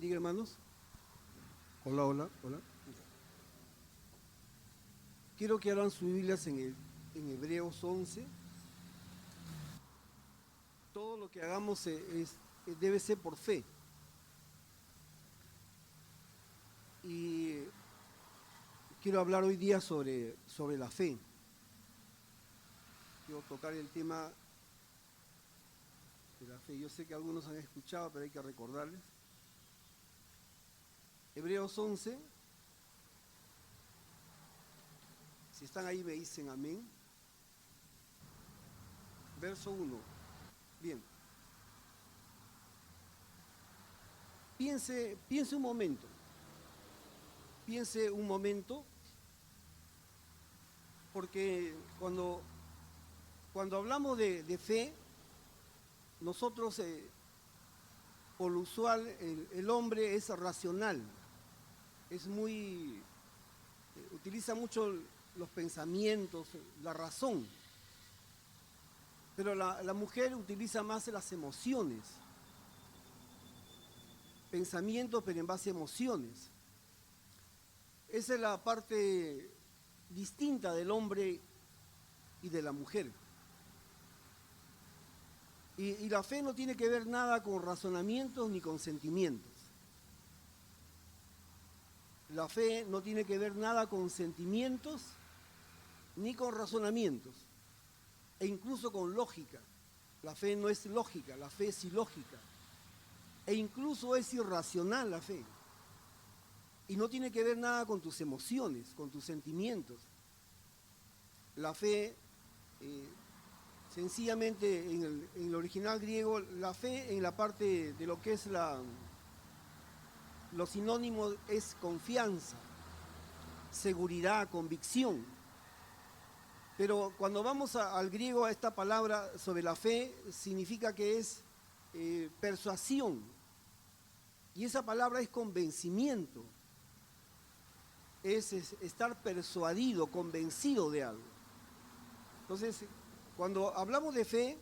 bendiga, hermanos. Hola, hola, hola. Quiero que abran sus Biblias en Hebreos 11. Todo lo que hagamos debe ser por fe. Y quiero hablar hoy día sobre la fe. Quiero tocar el tema de la fe. Yo sé que algunos han escuchado, pero hay que recordarles. Hebreos 11. Si están ahí me dicen amén. Verso 1. Bien. Piense un momento. Piense un momento, porque cuando hablamos de fe, nosotros, por lo usual, el hombre es racional, es muy, utiliza mucho los pensamientos, la razón, pero la mujer utiliza más las emociones, pensamientos pero en base a emociones. Esa es la parte distinta del hombre y de la mujer. Y la fe no tiene que ver nada con razonamientos ni con sentimientos. La fe no tiene que ver nada con sentimientos ni con razonamientos, e incluso con lógica. La fe no es lógica, la fe es ilógica, e incluso es irracional la fe. Y no tiene que ver nada con tus emociones, con tus sentimientos. La fe, sencillamente en el original griego, la fe en la parte de lo que es los sinónimos es confianza, seguridad, convicción. Pero cuando vamos al griego, a esta palabra sobre la fe, significa que es persuasión. Y esa palabra es convencimiento. Es estar persuadido, convencido de algo. Entonces, cuando hablamos de fe,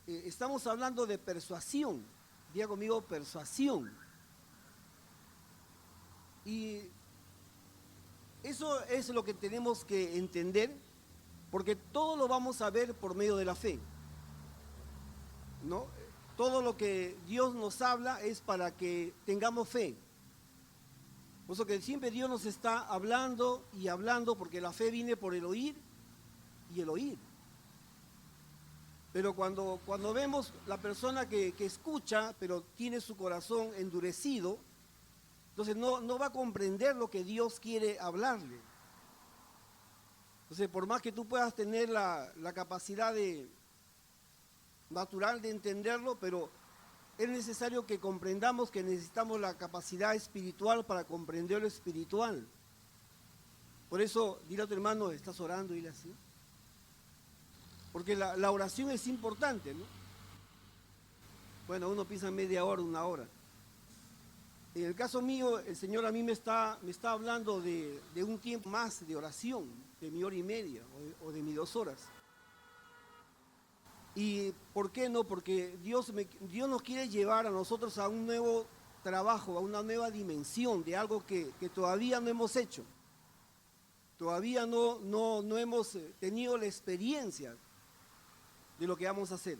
estamos hablando de persuasión. Diga conmigo, persuasión. Y eso es lo que tenemos que entender, porque todo lo vamos a ver por medio de la fe, ¿no? Todo lo que Dios nos habla es para que tengamos fe. Por eso que siempre Dios nos está hablando y hablando, porque la fe viene por el oír y el oír. Pero cuando vemos la persona que escucha, pero tiene su corazón endurecido, entonces no va a comprender lo que Dios quiere hablarle. Entonces, por más que tú puedas tener la capacidad natural de entenderlo, pero es necesario que comprendamos que necesitamos la capacidad espiritual para comprender lo espiritual. Por eso, dile a tu hermano, ¿estás orando? Dile así. Porque la oración es importante, ¿no? Bueno, uno piensa media hora, una hora. En el caso mío, el Señor a mí me está hablando de un tiempo más de oración, de mi hora y media o de mis 2 horas. ¿Y por qué no? Porque Dios nos quiere llevar a nosotros a un nuevo trabajo, a una nueva dimensión de algo que todavía no hemos hecho. Todavía no hemos tenido la experiencia de lo que vamos a hacer.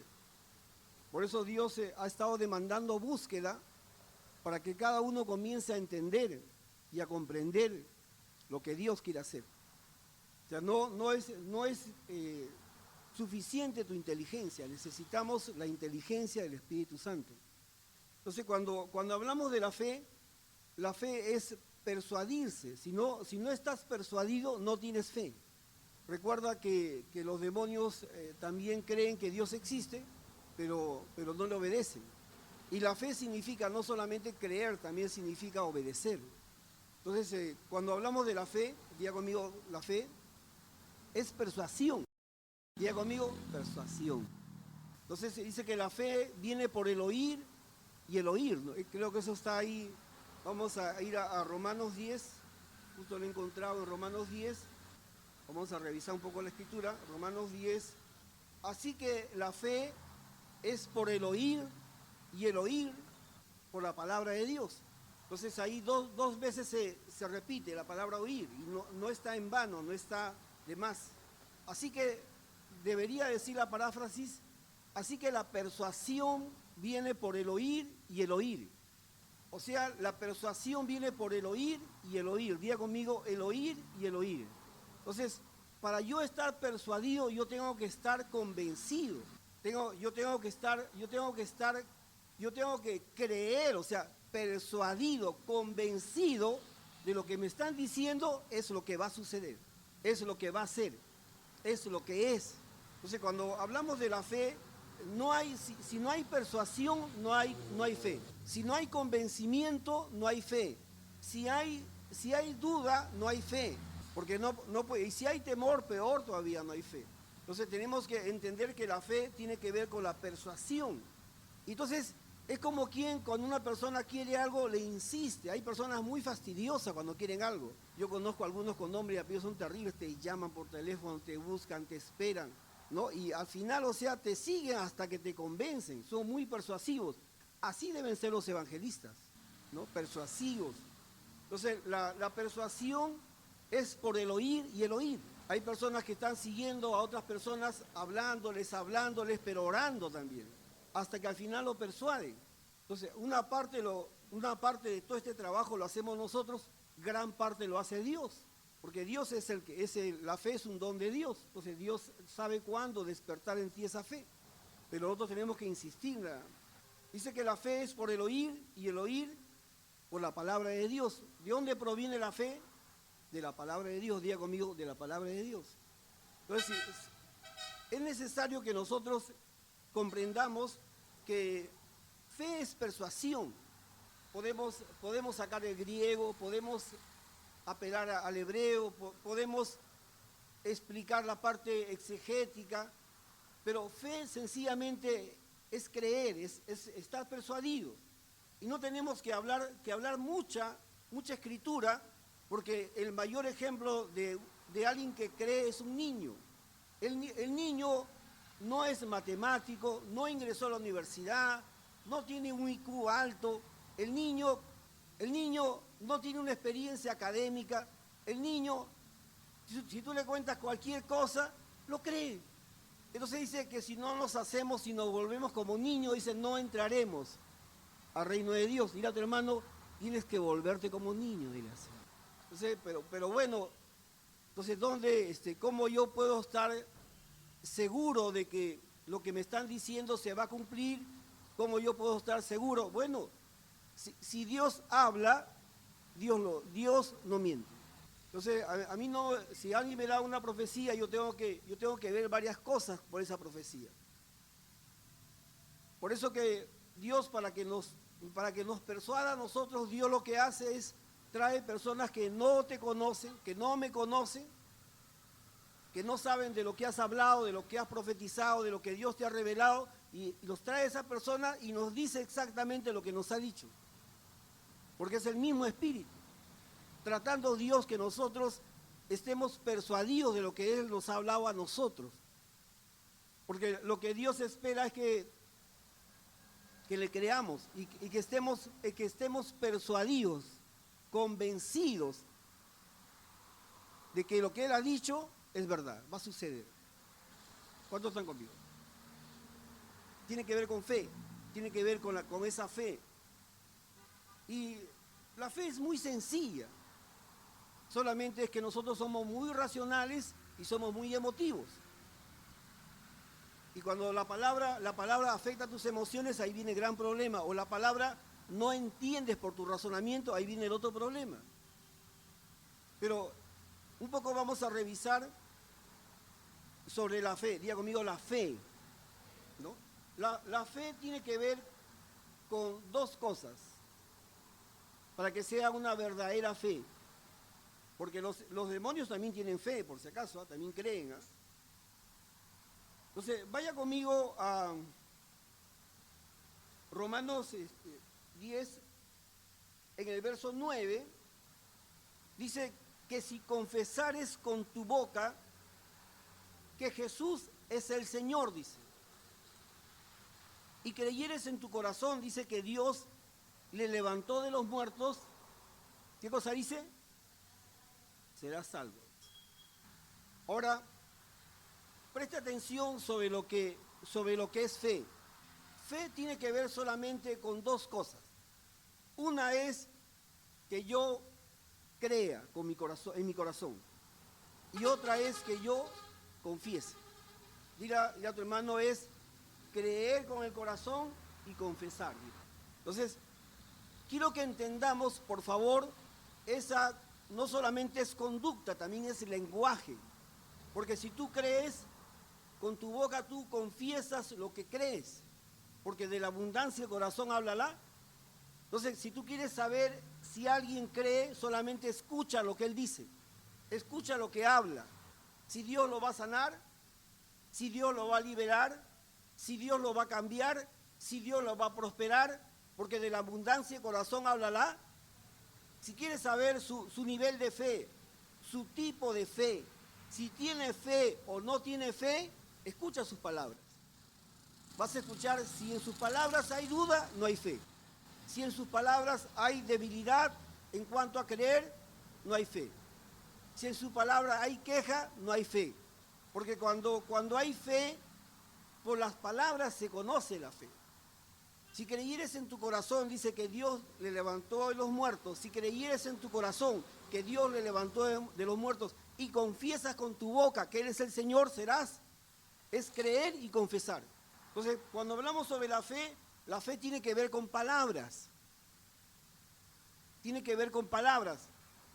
Por eso Dios ha estado demandando búsqueda para que cada uno comience a entender y a comprender lo que Dios quiere hacer. O sea, no es suficiente tu inteligencia, necesitamos la inteligencia del Espíritu Santo. Entonces, cuando hablamos de la fe es persuadirse. Si no estás persuadido, no tienes fe. Recuerda que los demonios también creen que Dios existe, pero no le obedecen. Y la fe significa no solamente creer, también significa obedecer. Entonces, cuando hablamos de la fe, diga conmigo, la fe es persuasión. Diga conmigo, persuasión. Entonces se dice que la fe viene por el oír y el oír, ¿no? Creo que eso está ahí. Vamos a ir a Romanos 10, justo lo he encontrado en Romanos 10. Vamos a revisar un poco la escritura, Romanos 10. Así que la fe es por el oír y el oír por la palabra de Dios. Entonces ahí dos veces se repite la palabra oír y no está en vano, no está de más. Así que debería decir la paráfrasis, así que la persuasión viene por el oír y el oír. O sea, la persuasión viene por el oír y el oír. Diga conmigo, el oír y el oír. Entonces, para yo estar persuadido, yo tengo que estar convencido. Yo tengo que creer, o sea, persuadido, convencido de lo que me están diciendo es lo que va a suceder, es lo que va a ser, es lo que es. Entonces, cuando hablamos de la fe, si no hay persuasión, no hay fe. Si no hay convencimiento, no hay fe. Si hay duda, no hay fe. Porque no puede. Y si hay temor, peor todavía no hay fe. Entonces tenemos que entender que la fe tiene que ver con la persuasión. Entonces es como quien cuando una persona quiere algo le insiste. Hay personas muy fastidiosas cuando quieren algo. Yo conozco a algunos con nombre y apellido, son terribles, te llaman por teléfono, te buscan, te esperan, ¿no? Y al final, o sea, te siguen hasta que te convencen, son muy persuasivos. Así deben ser los evangelistas, ¿no? Persuasivos. Entonces la persuasión es por el oír y el oír. Hay personas que están siguiendo a otras personas, hablándoles, pero orando también, hasta que al final lo persuaden. Entonces, una parte de todo este trabajo lo hacemos nosotros, gran parte lo hace Dios, porque Dios la fe es un don de Dios. Entonces Dios sabe cuándo despertar en ti esa fe, pero nosotros tenemos que insistir. Dice que la fe es por el oír y el oír por la palabra de Dios. ¿De dónde proviene la fe? De la palabra de Dios. Diga conmigo, de la palabra de Dios. Entonces, es necesario que nosotros comprendamos que fe es persuasión. Podemos sacar el griego, podemos apelar al hebreo, podemos explicar la parte exegética, pero fe sencillamente es creer, es estar persuadido. Y no tenemos que hablar mucha escritura, porque el mayor ejemplo de alguien que cree es un niño. El niño no es matemático, no ingresó a la universidad, no tiene un IQ alto, el niño no tiene una experiencia académica, el niño, si tú le cuentas cualquier cosa, lo cree. Entonces dice que si no nos hacemos, si nos volvemos como niños, dice, no entraremos al reino de Dios. Dile a tu hermano, tienes que volverte como niño, dile así. Entonces, pero bueno, entonces, ¿cómo yo puedo estar seguro de que lo que me están diciendo se va a cumplir? ¿Cómo yo puedo estar seguro? Bueno, si Dios habla, Dios no miente. Entonces, a mí no, si alguien me da una profecía, yo tengo que ver varias cosas por esa profecía. Por eso que Dios, para que nos persuada a nosotros, Dios lo que hace es trae personas que no te conocen, que no me conocen, que no saben de lo que has hablado, de lo que has profetizado, de lo que Dios te ha revelado, y los trae esa persona y nos dice exactamente lo que nos ha dicho. Porque es el mismo Espíritu, tratando Dios que nosotros estemos persuadidos de lo que Él nos ha hablado a nosotros. Porque lo que Dios espera es que le creamos y que estemos persuadidos, convencidos de que lo que Él ha dicho es verdad, va a suceder. ¿Cuántos están conmigo? Tiene que ver con fe, tiene que ver con esa fe. Y la fe es muy sencilla, solamente es que nosotros somos muy racionales y somos muy emotivos. Y cuando la palabra afecta a tus emociones, ahí viene el gran problema. O la palabra no entiendes por tu razonamiento, ahí viene el otro problema. Pero un poco vamos a revisar sobre la fe. Diga conmigo, la fe, ¿no? La fe tiene que ver con dos cosas para que sea una verdadera fe. Porque los demonios también tienen fe, por si acaso, también creen. Entonces, vaya conmigo a Romanos 10, en el verso 9, dice que si confesares con tu boca que Jesús es el Señor, dice, y creyeres en tu corazón, dice que Dios le levantó de los muertos, ¿qué cosa dice? Será salvo. Ahora, presta atención sobre lo que es fe. Fe tiene que ver solamente con dos cosas. Una es que yo crea con mi corazón, en mi corazón, y otra es que yo confiese. Dile a tu hermano, es creer con el corazón y confesar. Entonces, quiero que entendamos, por favor, esa no solamente es conducta, también es lenguaje. Porque si tú crees, con tu boca tú confiesas lo que crees. Porque de la abundancia del corazón hablará. Entonces, si tú quieres saber si alguien cree, solamente escucha lo que él dice. Escucha lo que habla. Si Dios lo va a sanar, si Dios lo va a liberar, si Dios lo va a cambiar, si Dios lo va a prosperar, porque de la abundancia del corazón hablará. Si quieres saber su nivel de fe, su tipo de fe, si tiene fe o no tiene fe, escucha sus palabras. Vas a escuchar si en sus palabras hay duda, no hay fe. Si en sus palabras hay debilidad en cuanto a creer, no hay fe. Si en su palabra hay queja, no hay fe. Porque cuando hay fe, por las palabras se conoce la fe. Si creyeres en tu corazón, dice que Dios le levantó de los muertos. Si creyeres en tu corazón que Dios le levantó de los muertos y confiesas con tu boca que Él es el Señor, serás. Es creer y confesar. Entonces, cuando hablamos sobre la fe tiene que ver con palabras. Tiene que ver con palabras.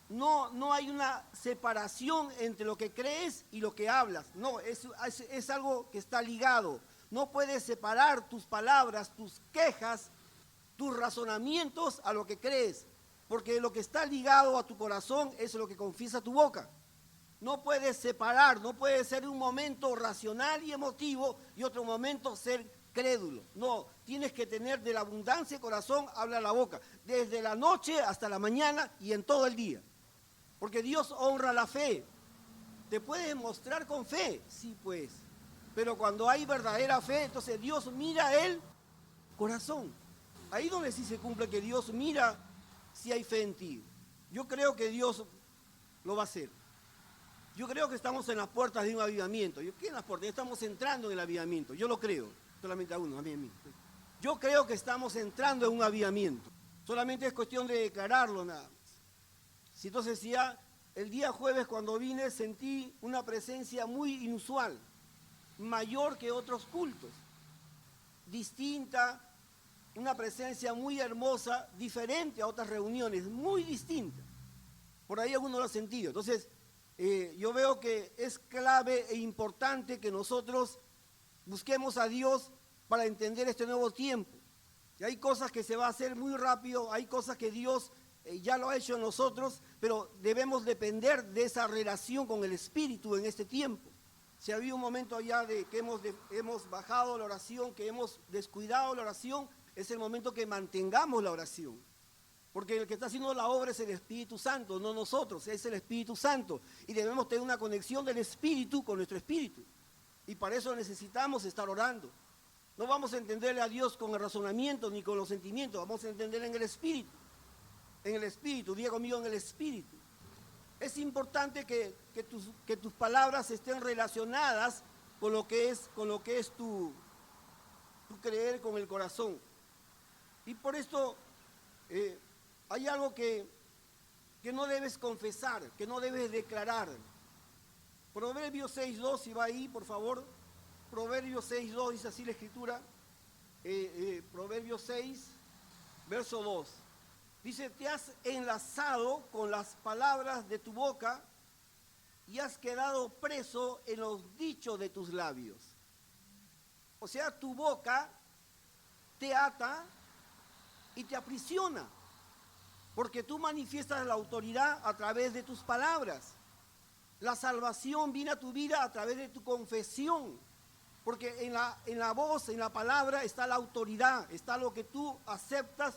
No hay una separación entre lo que crees y lo que hablas. No, es algo que está ligado. No puedes separar tus palabras, tus quejas, tus razonamientos a lo que crees. Porque lo que está ligado a tu corazón es lo que confiesa tu boca. No puedes separar, no puede ser un momento racional y emotivo y otro momento ser crédulo. No, tienes que tener de la abundancia de corazón, habla la boca. Desde la noche hasta la mañana y en todo el día. Porque Dios honra la fe. ¿Te puedes mostrar con fe? Sí, pues. Pero cuando hay verdadera fe, entonces Dios mira el corazón. Ahí donde sí se cumple que Dios mira si hay fe en ti. Yo creo que Dios lo va a hacer. Yo creo que estamos en las puertas de un avivamiento. ¿Qué en las puertas? Estamos entrando en el avivamiento. Yo lo creo. Solamente a uno, a mí. Yo creo que estamos entrando en un avivamiento. Solamente es cuestión de declararlo nada más. Entonces ya el día jueves cuando vine sentí una presencia muy inusual, mayor que otros cultos, distinta, una presencia muy hermosa, diferente a otras reuniones, muy distinta. Por ahí alguno lo ha sentido. Entonces, yo veo que es clave e importante que nosotros busquemos a Dios para entender este nuevo tiempo. Y hay cosas que se va a hacer muy rápido, hay cosas que Dios ya lo ha hecho en nosotros, pero debemos depender de esa relación con el Espíritu en este tiempo. Si había un momento ya de que hemos bajado la oración, que hemos descuidado la oración, es el momento que mantengamos la oración. Porque el que está haciendo la obra es el Espíritu Santo, no nosotros, es el Espíritu Santo. Y debemos tener una conexión del Espíritu con nuestro Espíritu. Y para eso necesitamos estar orando. No vamos a entenderle a Dios con el razonamiento ni con los sentimientos, vamos a entenderle en el Espíritu. En el Espíritu, diga conmigo, en el Espíritu. Es importante que tus palabras estén relacionadas con lo que es tu creer con el corazón. Y por esto hay algo que no debes confesar, que no debes declarar. Proverbios 6.2, si va ahí, por favor. Proverbios 6.2, dice así la Escritura. Proverbios 6, verso 2. Dice, te has enlazado con las palabras de tu boca y has quedado preso en los dichos de tus labios. O sea, tu boca te ata y te aprisiona, porque tú manifiestas la autoridad a través de tus palabras. La salvación viene a tu vida a través de tu confesión, porque en la voz, en la palabra está la autoridad, está lo que tú aceptas,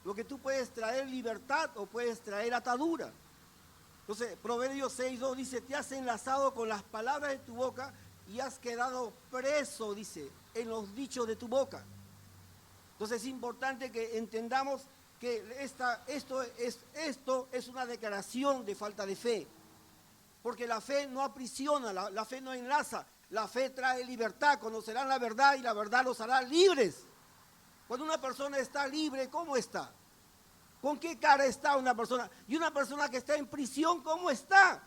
lo que tú puedes traer libertad o puedes traer atadura. Entonces, Proverbios 6.2 dice, te has enlazado con las palabras de tu boca y has quedado preso, dice, en los dichos de tu boca. Entonces es importante que entendamos que esto es una declaración de falta de fe. Porque la fe no aprisiona, la fe no enlaza, la fe trae libertad, conocerán la verdad y la verdad los hará libres. Cuando una persona está libre, ¿cómo está? ¿Con qué cara está una persona? Y una persona que está en prisión, ¿cómo está?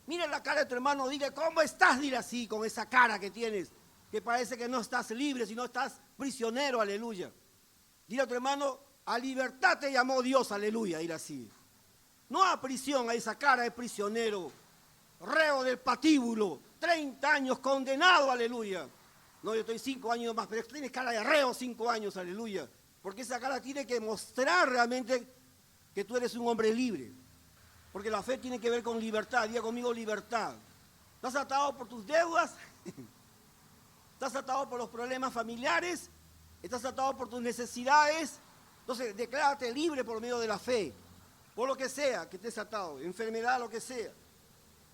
Mira la cara de tu hermano, dile, ¿cómo estás? Dile así, con esa cara que tienes, que parece que no estás libre, sino estás prisionero, aleluya. Dile a tu hermano, a libertad te llamó Dios, aleluya, dile así. No a prisión, a esa cara de prisionero, reo del patíbulo, 30 años condenado, aleluya. No, yo estoy 5 años más, pero tienes cara de reo 5 años, aleluya. Porque esa cara tiene que mostrar realmente que tú eres un hombre libre. Porque la fe tiene que ver con libertad. Diga conmigo libertad. ¿Estás atado por tus deudas? ¿Estás atado por los problemas familiares? ¿Estás atado por tus necesidades? Entonces, declárate libre por medio de la fe. Por lo que sea que estés atado, enfermedad, lo que sea.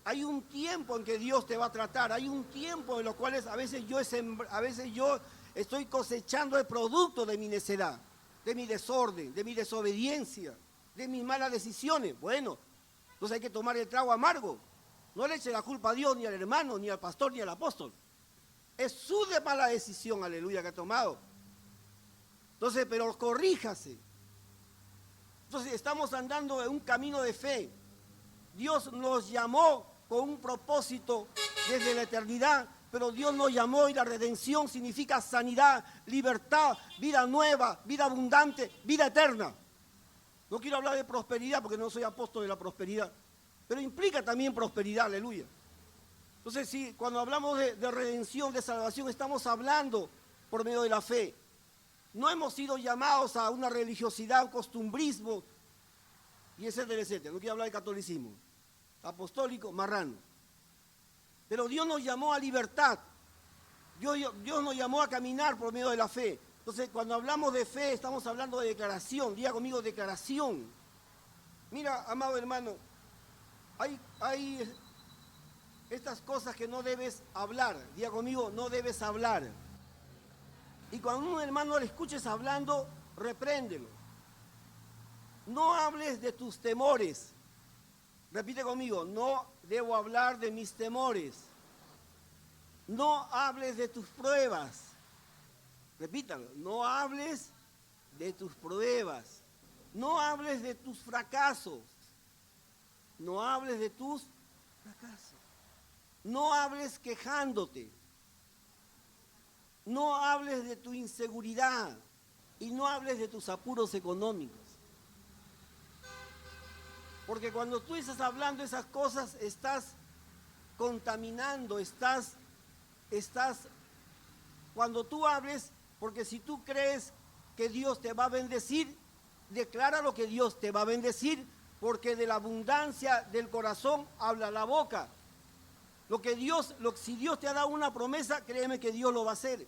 Hay un tiempo en que Dios te va a tratar. Hay un tiempo en los cuales a veces yo estoy cosechando el producto de mi necedad, de mi desorden, de mi desobediencia, de mis malas decisiones. Bueno, entonces hay que tomar el trago amargo. No le eche la culpa a Dios, ni al hermano, ni al pastor, ni al apóstol. Es su mala decisión, aleluya, que ha tomado. Entonces, pero corríjase. Entonces, estamos andando en un camino de fe. Dios nos llamó con un propósito desde la eternidad, pero Dios nos llamó y la redención significa sanidad, libertad, vida nueva, vida abundante, vida eterna. No quiero hablar de prosperidad porque no soy apóstol de la prosperidad, pero implica también prosperidad, aleluya. Entonces, sí, cuando hablamos de redención, de salvación, estamos hablando por medio de la fe. No hemos sido llamados a una religiosidad, un costumbrismo, y etcétera, etcétera. No quiero hablar de catolicismo, apostólico, marrano. Pero Dios nos llamó a libertad. Dios nos llamó a caminar por medio de la fe. Entonces, cuando hablamos de fe, estamos hablando de declaración. Diga conmigo, declaración. Mira, amado hermano, hay estas cosas que no debes hablar. Diga conmigo, no debes hablar. Y cuando un hermano le escuches hablando, repréndelo. No hables de tus temores. Repite conmigo, no debo hablar de mis temores. No hables de tus pruebas. Repítalo, no hables de tus pruebas. No hables de tus fracasos. No hables de tus fracasos. No hables quejándote. No hables de tu inseguridad. Y no hables de tus apuros económicos. Porque cuando tú estás hablando esas cosas, estás contaminando, cuando tú hables, porque si tú crees que Dios te va a bendecir, declara lo que Dios te va a bendecir, porque de la abundancia del corazón habla la boca. Si Dios te ha dado una promesa, créeme que Dios lo va a hacer.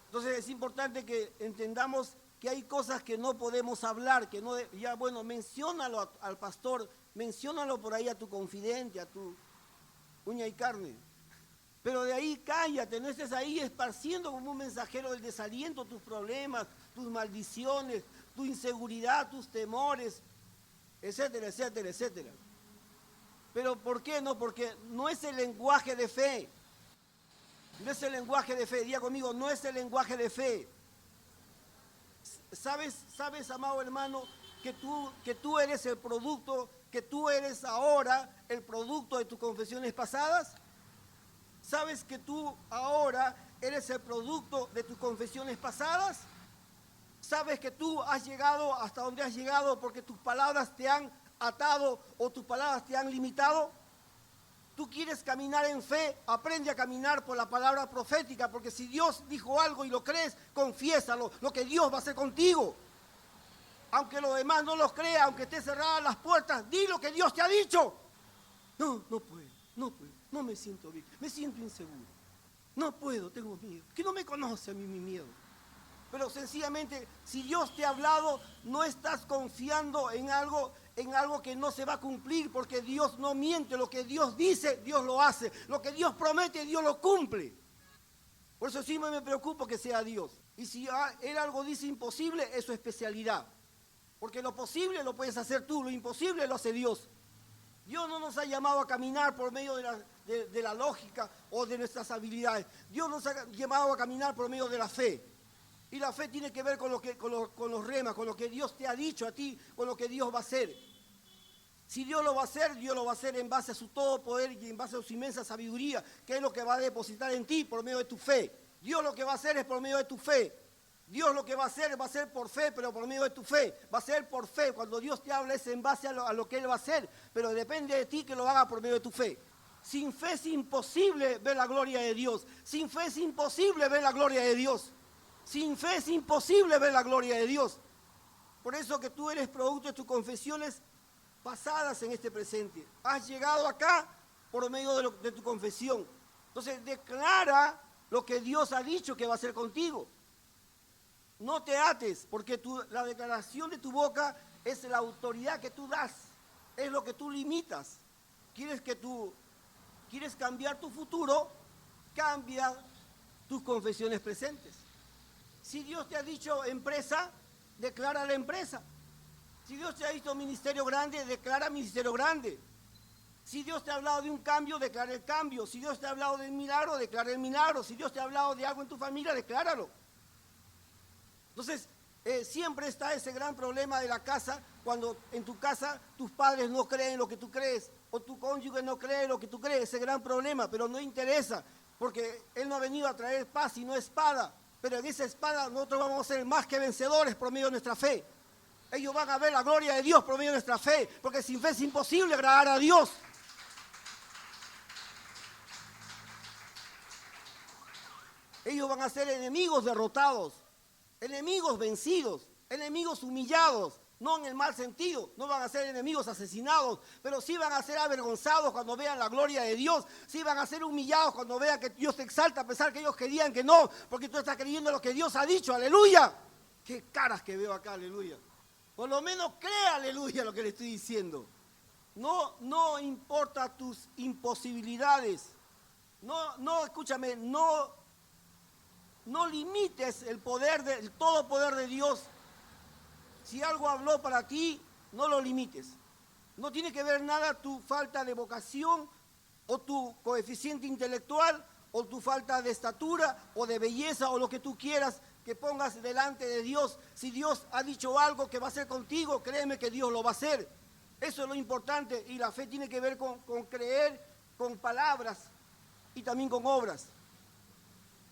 Entonces es importante que entendamos que hay cosas que no podemos hablar, que no, ya bueno, menciónalo al pastor, menciónalo por ahí a tu confidente, a tu uña y carne. Pero de ahí cállate, no estés ahí esparciendo como un mensajero del desaliento tus problemas, tus maldiciones, tu inseguridad, tus temores, etcétera, etcétera, etcétera. Pero ¿por qué no? Porque no es el lenguaje de fe. No es el lenguaje de fe. Diga conmigo, no es el lenguaje de fe. ¿Sabes, amado hermano, que tú eres el producto, que tú eres ahora el producto de tus confesiones pasadas? ¿Sabes que tú ahora eres el producto de tus confesiones pasadas? ¿Sabes que tú has llegado hasta donde has llegado porque tus palabras te han atado o tus palabras te han limitado? Tú quieres caminar en fe, aprende a caminar por la palabra profética, porque si Dios dijo algo y lo crees, confiésalo, lo que Dios va a hacer contigo. Aunque los demás no los crea, aunque esté cerradas las puertas, di lo que Dios te ha dicho. No puedo, no me siento bien, me siento inseguro. No puedo, tengo miedo. Que no me conoce a mí mi miedo. Pero sencillamente, si Dios te ha hablado, no estás confiando en algo que no se va a cumplir, porque Dios no miente. Lo que Dios dice, Dios lo hace. Lo que Dios promete, Dios lo cumple. Por eso sí me preocupo que sea Dios. Y si Él algo dice imposible, es su especialidad. Porque lo posible lo puedes hacer tú, lo imposible lo hace Dios. Dios no nos ha llamado a caminar por medio de la lógica o de nuestras habilidades. Dios nos ha llamado a caminar por medio de la fe. Y la fe tiene que ver con los remas, con lo que Dios te ha dicho a ti, con lo que Dios va a hacer. Si Dios lo va a hacer en base a su todo poder y en base a su inmensa sabiduría, que es lo que va a depositar en ti por medio de tu fe. Dios lo que va a hacer es por medio de tu fe. Dios lo que va a ser por fe, pero por medio de tu fe. Va a ser por fe. Cuando Dios te habla es en base a lo que Él va a hacer, pero depende de ti que lo haga por medio de tu fe. Sin fe es imposible ver la gloria de Dios. Sin fe es imposible ver la gloria de Dios. Sin fe es imposible ver la gloria de Dios. Por eso que tú eres producto de tus confesiones pasadas en este presente. Has llegado acá por medio de tu confesión. Entonces declara lo que Dios ha dicho que va a hacer contigo. No te ates, porque la declaración de tu boca es la autoridad que tú das, es lo que tú limitas. ¿Quieres cambiar tu futuro? Cambia tus confesiones presentes. Si Dios te ha dicho empresa, declara la empresa. Si Dios te ha dicho ministerio grande, declara ministerio grande. Si Dios te ha hablado de un cambio, declara el cambio. Si Dios te ha hablado del milagro, declara el milagro. Si Dios te ha hablado de algo en tu familia, decláralo. Entonces, siempre está ese gran problema de la casa, cuando en tu casa tus padres no creen lo que tú crees, o tu cónyuge no cree lo que tú crees, ese gran problema, pero no interesa, porque Él no ha venido a traer paz sino espada, pero en esa espada nosotros vamos a ser más que vencedores por medio de nuestra fe. Ellos van a ver la gloria de Dios por medio de nuestra fe, porque sin fe es imposible agradar a Dios. Ellos van a ser enemigos derrotados. Enemigos vencidos, enemigos humillados, no en el mal sentido, no van a ser enemigos asesinados, pero sí van a ser avergonzados cuando vean la gloria de Dios, sí van a ser humillados cuando vean que Dios te exalta a pesar que ellos querían que no, porque tú estás creyendo lo que Dios ha dicho, aleluya. Qué caras que veo acá, aleluya. Por lo menos crea, aleluya, lo que le estoy diciendo. No importa tus imposibilidades, escúchame, no limites el todo poder de Dios. Si algo habló para ti, no lo limites. No tiene que ver nada tu falta de vocación o tu coeficiente intelectual o tu falta de estatura o de belleza o lo que tú quieras que pongas delante de Dios. Si Dios ha dicho algo que va a hacer contigo, créeme que Dios lo va a hacer. Eso es lo importante, y la fe tiene que ver con creer, con palabras y también con obras.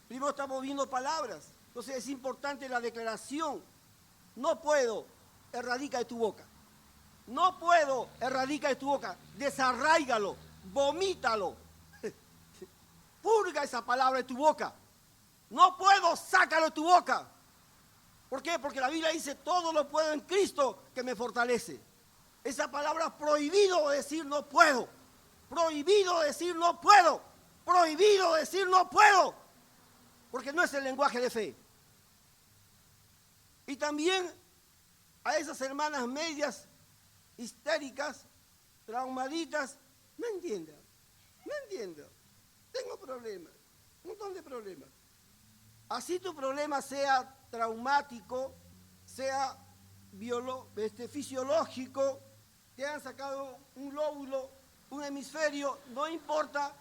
Primero estamos viendo palabras, entonces es importante la declaración. No puedo, erradica de tu boca. No puedo, erradica de tu boca. Desarráigalo, vomítalo. Purga esa palabra de tu boca. No puedo, sácalo de tu boca. ¿Por qué? Porque la Biblia dice, todo lo puedo en Cristo que me fortalece. Esa palabra prohibido decir no puedo. Prohibido decir no puedo. Prohibido decir no puedo. Porque no es el lenguaje de fe. Y también a esas hermanas medias, histéricas, traumaditas, no entiendo, tengo problemas, un montón de problemas. Así tu problema sea traumático, sea fisiológico, te han sacado un lóbulo, un hemisferio, no importa,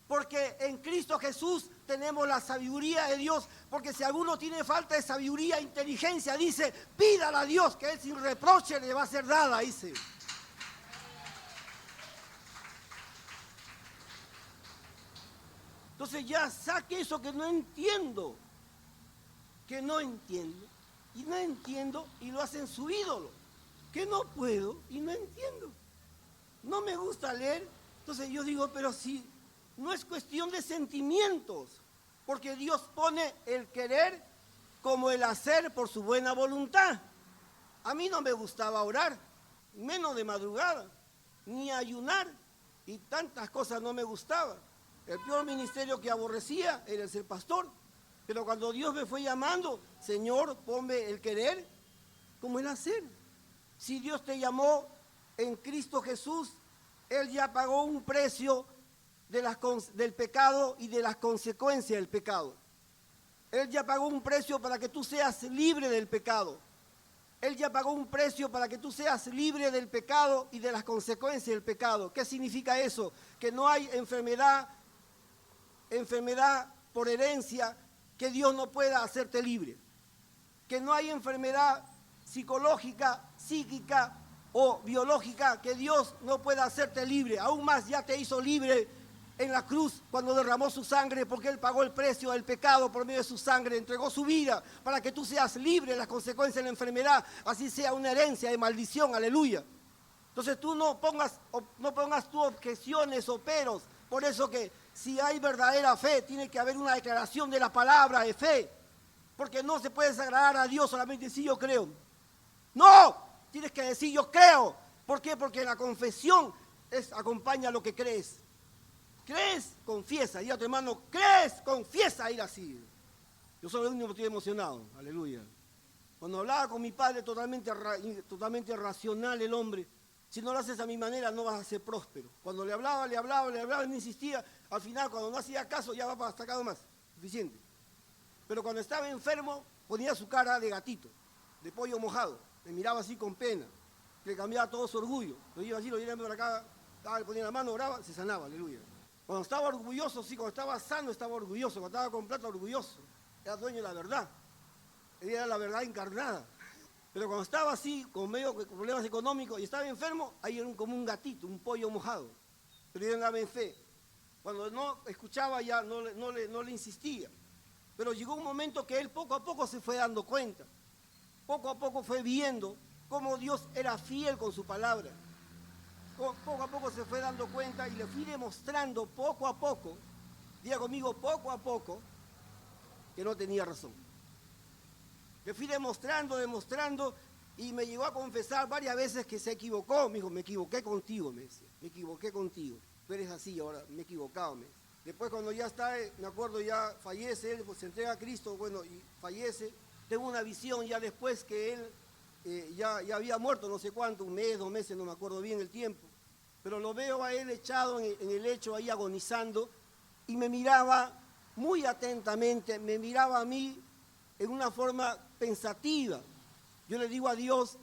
porque en Cristo Jesús tenemos la sabiduría de Dios, porque si alguno tiene falta de sabiduría e inteligencia, dice, pídala a Dios, que Él sin reproche le va a ser dada, dice. Entonces ya saque eso que no entiendo, y lo hacen su ídolo, que no puedo y no entiendo. No me gusta leer, entonces yo digo, pero si no es cuestión de sentimientos, porque Dios pone el querer como el hacer por su buena voluntad. A mí no me gustaba orar, menos de madrugada, ni ayunar, y tantas cosas no me gustaban. El peor ministerio que aborrecía era el ser pastor, pero cuando Dios me fue llamando, Señor, ponme el querer como el hacer. Si Dios te llamó en Cristo Jesús, Él ya pagó un precio del pecado y de las consecuencias del pecado. Él ya pagó un precio para que tú seas libre del pecado. Él ya pagó un precio para que tú seas libre del pecado y de las consecuencias del pecado. ¿Qué significa eso? Que no hay enfermedad por herencia que Dios no pueda hacerte libre. Que no hay enfermedad psicológica, psíquica o biológica que Dios no pueda hacerte libre. Aún más ya te hizo libre en la cruz cuando derramó su sangre, porque Él pagó el precio del pecado por medio de su sangre, entregó su vida para que tú seas libre de las consecuencias de la enfermedad, así sea una herencia de maldición, aleluya. Entonces tú no pongas tus objeciones o peros, por eso que si hay verdadera fe, tiene que haber una declaración de la palabra de fe, porque no se puede desagradar a Dios solamente decir yo creo. No, tienes que decir yo creo. ¿Por qué? Porque la confesión acompaña a lo que crees. ¿Crees? Confiesa. Y a tu hermano, ¿crees? Confiesa. Ir así. Yo soy el único que estoy emocionado. Aleluya. Cuando hablaba con mi padre, totalmente racional el hombre. Si no lo haces a mi manera, no vas a ser próspero. Cuando le hablaba, me insistía. Al final, cuando no hacía caso, ya va para hasta acá nomás. Suficiente. Pero cuando estaba enfermo, ponía su cara de gatito, de pollo mojado. Me miraba así con pena. Le cambiaba todo su orgullo. Lo iba así, lo llevaba para acá, le ponía la mano, oraba, se sanaba. Aleluya. Cuando estaba orgulloso, sí, cuando estaba sano, estaba orgulloso. Cuando estaba con plata, orgulloso. Era dueño de la verdad. Ella era la verdad encarnada. Pero cuando estaba así, con medio problemas económicos y estaba enfermo, ahí era como un gatito, un pollo mojado. Pero yo andaba en fe. Cuando no escuchaba ya no le insistía. Pero llegó un momento que él poco a poco se fue dando cuenta. Poco a poco fue viendo cómo Dios era fiel con su palabra. Poco a poco se fue dando cuenta y le fui demostrando poco a poco, diga conmigo, poco a poco, que no tenía razón. Le fui demostrando y me llegó a confesar varias veces que se equivocó. Me dijo, me equivoqué contigo, me decía, me equivoqué contigo. Tú eres así ahora, me he equivocado, me decía. Después cuando ya está, me acuerdo, ya fallece él, pues se entrega a Cristo, bueno, y fallece. Tengo una visión ya después que él ya había muerto, no sé cuánto, un mes, 2 meses, no me acuerdo bien el tiempo. Pero lo veo a él echado en el lecho ahí agonizando y me miraba muy atentamente, me miraba a mí en una forma pensativa. Yo le digo a Dios,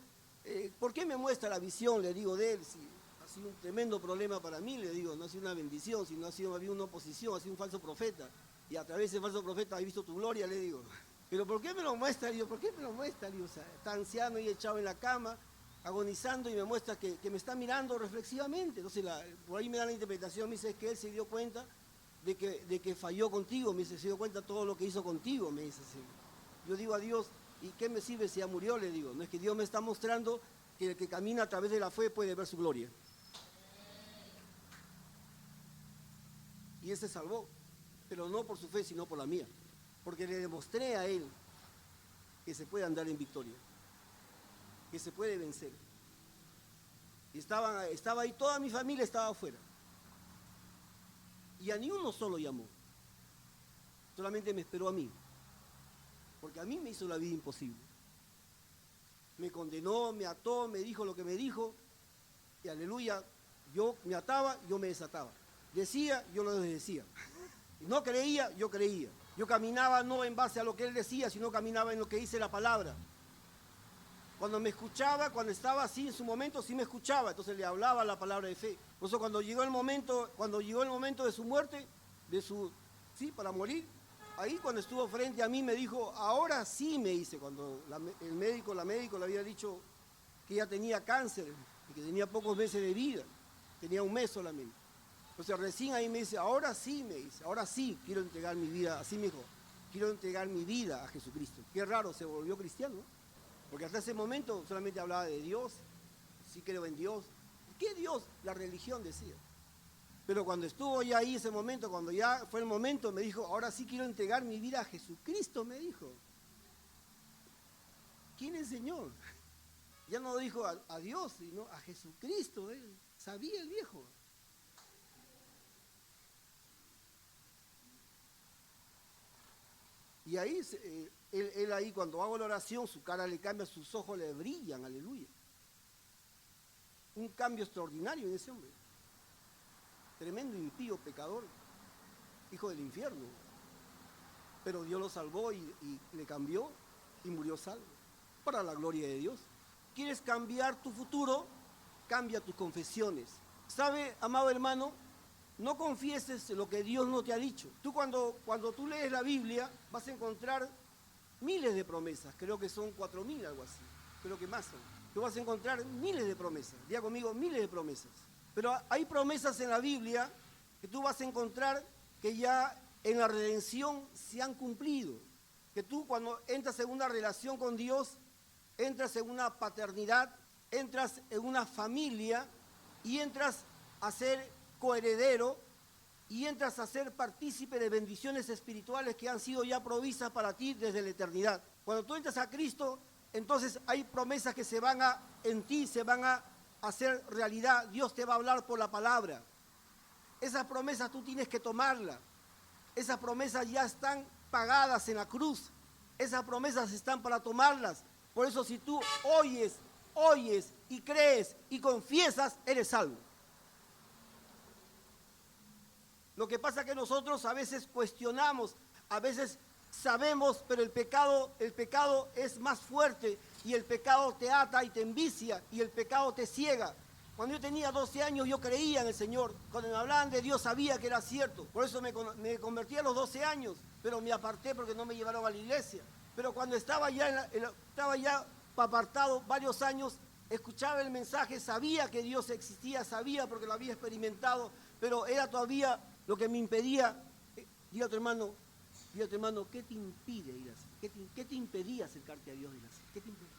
¿por qué me muestra la visión? Le digo de él, si ha sido un tremendo problema para mí, le digo, no ha sido una bendición, sino había una oposición, ha sido un falso profeta. Y a través de ese falso profeta he visto tu gloria, le digo. Pero ¿por qué me lo muestra? Dios? ¿Por qué me lo muestra? Dios? O sea, está anciano y echado en la cama, agonizando y me muestra que me está mirando reflexivamente. Entonces, por ahí me da la interpretación, me dice, es que él se dio cuenta de que falló contigo, me dice, se dio cuenta de todo lo que hizo contigo, me dice así. Yo digo a Dios, ¿y qué me sirve si ya murió? Le digo, no es que Dios me está mostrando que el que camina a través de la fe puede ver su gloria. Y él se salvó, pero no por su fe, sino por la mía. Porque le demostré a él que se puede andar en victoria, que se puede vencer. Y estaba ahí, toda mi familia estaba afuera. Y a ni uno solo llamó. Solamente me esperó a mí. Porque a mí me hizo la vida imposible. Me condenó, me ató, me dijo lo que me dijo. Y aleluya, yo me ataba, yo me desataba. Decía, yo lo desdecía. No creía, yo creía. Yo caminaba no en base a lo que él decía, sino caminaba en lo que dice la palabra. Cuando me escuchaba, cuando estaba así en su momento, sí me escuchaba, entonces le hablaba la palabra de fe. Por eso cuando llegó el momento de su muerte, para morir, ahí cuando estuvo frente a mí me dijo, ahora sí, me dice, cuando la médico le había dicho que ya tenía cáncer y que tenía pocos meses de vida, tenía 1 mes solamente. Entonces recién ahí me dice, ahora sí, ahora sí quiero entregar mi vida, así me dijo, quiero entregar mi vida a Jesucristo. Qué raro, se volvió cristiano, ¿no? Porque hasta ese momento solamente hablaba de Dios, sí creo en Dios. ¿Qué Dios? La religión decía. Pero cuando estuvo ya ahí ese momento, cuando ya fue el momento, me dijo, ahora sí quiero entregar mi vida a Jesucristo, me dijo. ¿Quién es el Señor? Ya no dijo a Dios, sino a Jesucristo. Él sabía el viejo. Y ahí, él ahí cuando hago la oración, su cara le cambia, sus ojos le brillan, aleluya. Un cambio extraordinario en ese hombre. Tremendo impío, pecador, hijo del infierno. pero Dios lo salvó y le cambió y murió salvo, para la gloria de Dios. ¿Quieres cambiar tu futuro? Cambia tus confesiones. ¿Sabe, amado hermano? No confieses lo que Dios no te ha dicho. Tú cuando tú lees la Biblia vas a encontrar miles de promesas, creo que son 4.000, algo así, creo que más son. Tú vas a encontrar miles de promesas, diga conmigo, miles de promesas. Pero hay promesas en la Biblia que tú vas a encontrar que ya en la redención se han cumplido. Que tú cuando entras en una relación con Dios, entras en una paternidad, entras en una familia y entras a ser coheredero y entras a ser partícipe de bendiciones espirituales que han sido ya provistas para ti desde la eternidad. Cuando tú entras a Cristo, entonces hay promesas que en ti se van a hacer realidad. Dios te va a hablar por la palabra. Esas promesas tú tienes que tomarlas. Esas promesas ya están pagadas en la cruz. Esas promesas están para tomarlas. Por eso si tú oyes y crees y confiesas, eres salvo. Lo que pasa es que nosotros a veces cuestionamos, a veces sabemos, pero el pecado es más fuerte y el pecado te ata y te envicia y el pecado te ciega. Cuando yo tenía 12 años yo creía en el Señor. Cuando me hablaban de Dios sabía que era cierto. Por eso me convertí a los 12 años, pero me aparté porque no me llevaron a la iglesia. Pero cuando estaba ya apartado varios años, escuchaba el mensaje, sabía que Dios existía, sabía porque lo había experimentado, pero era todavía lo que me impedía. Diga a tu hermano, ¿qué te impide ir así? ¿Qué te impedía acercarte a Dios? ¿Qué te impedía?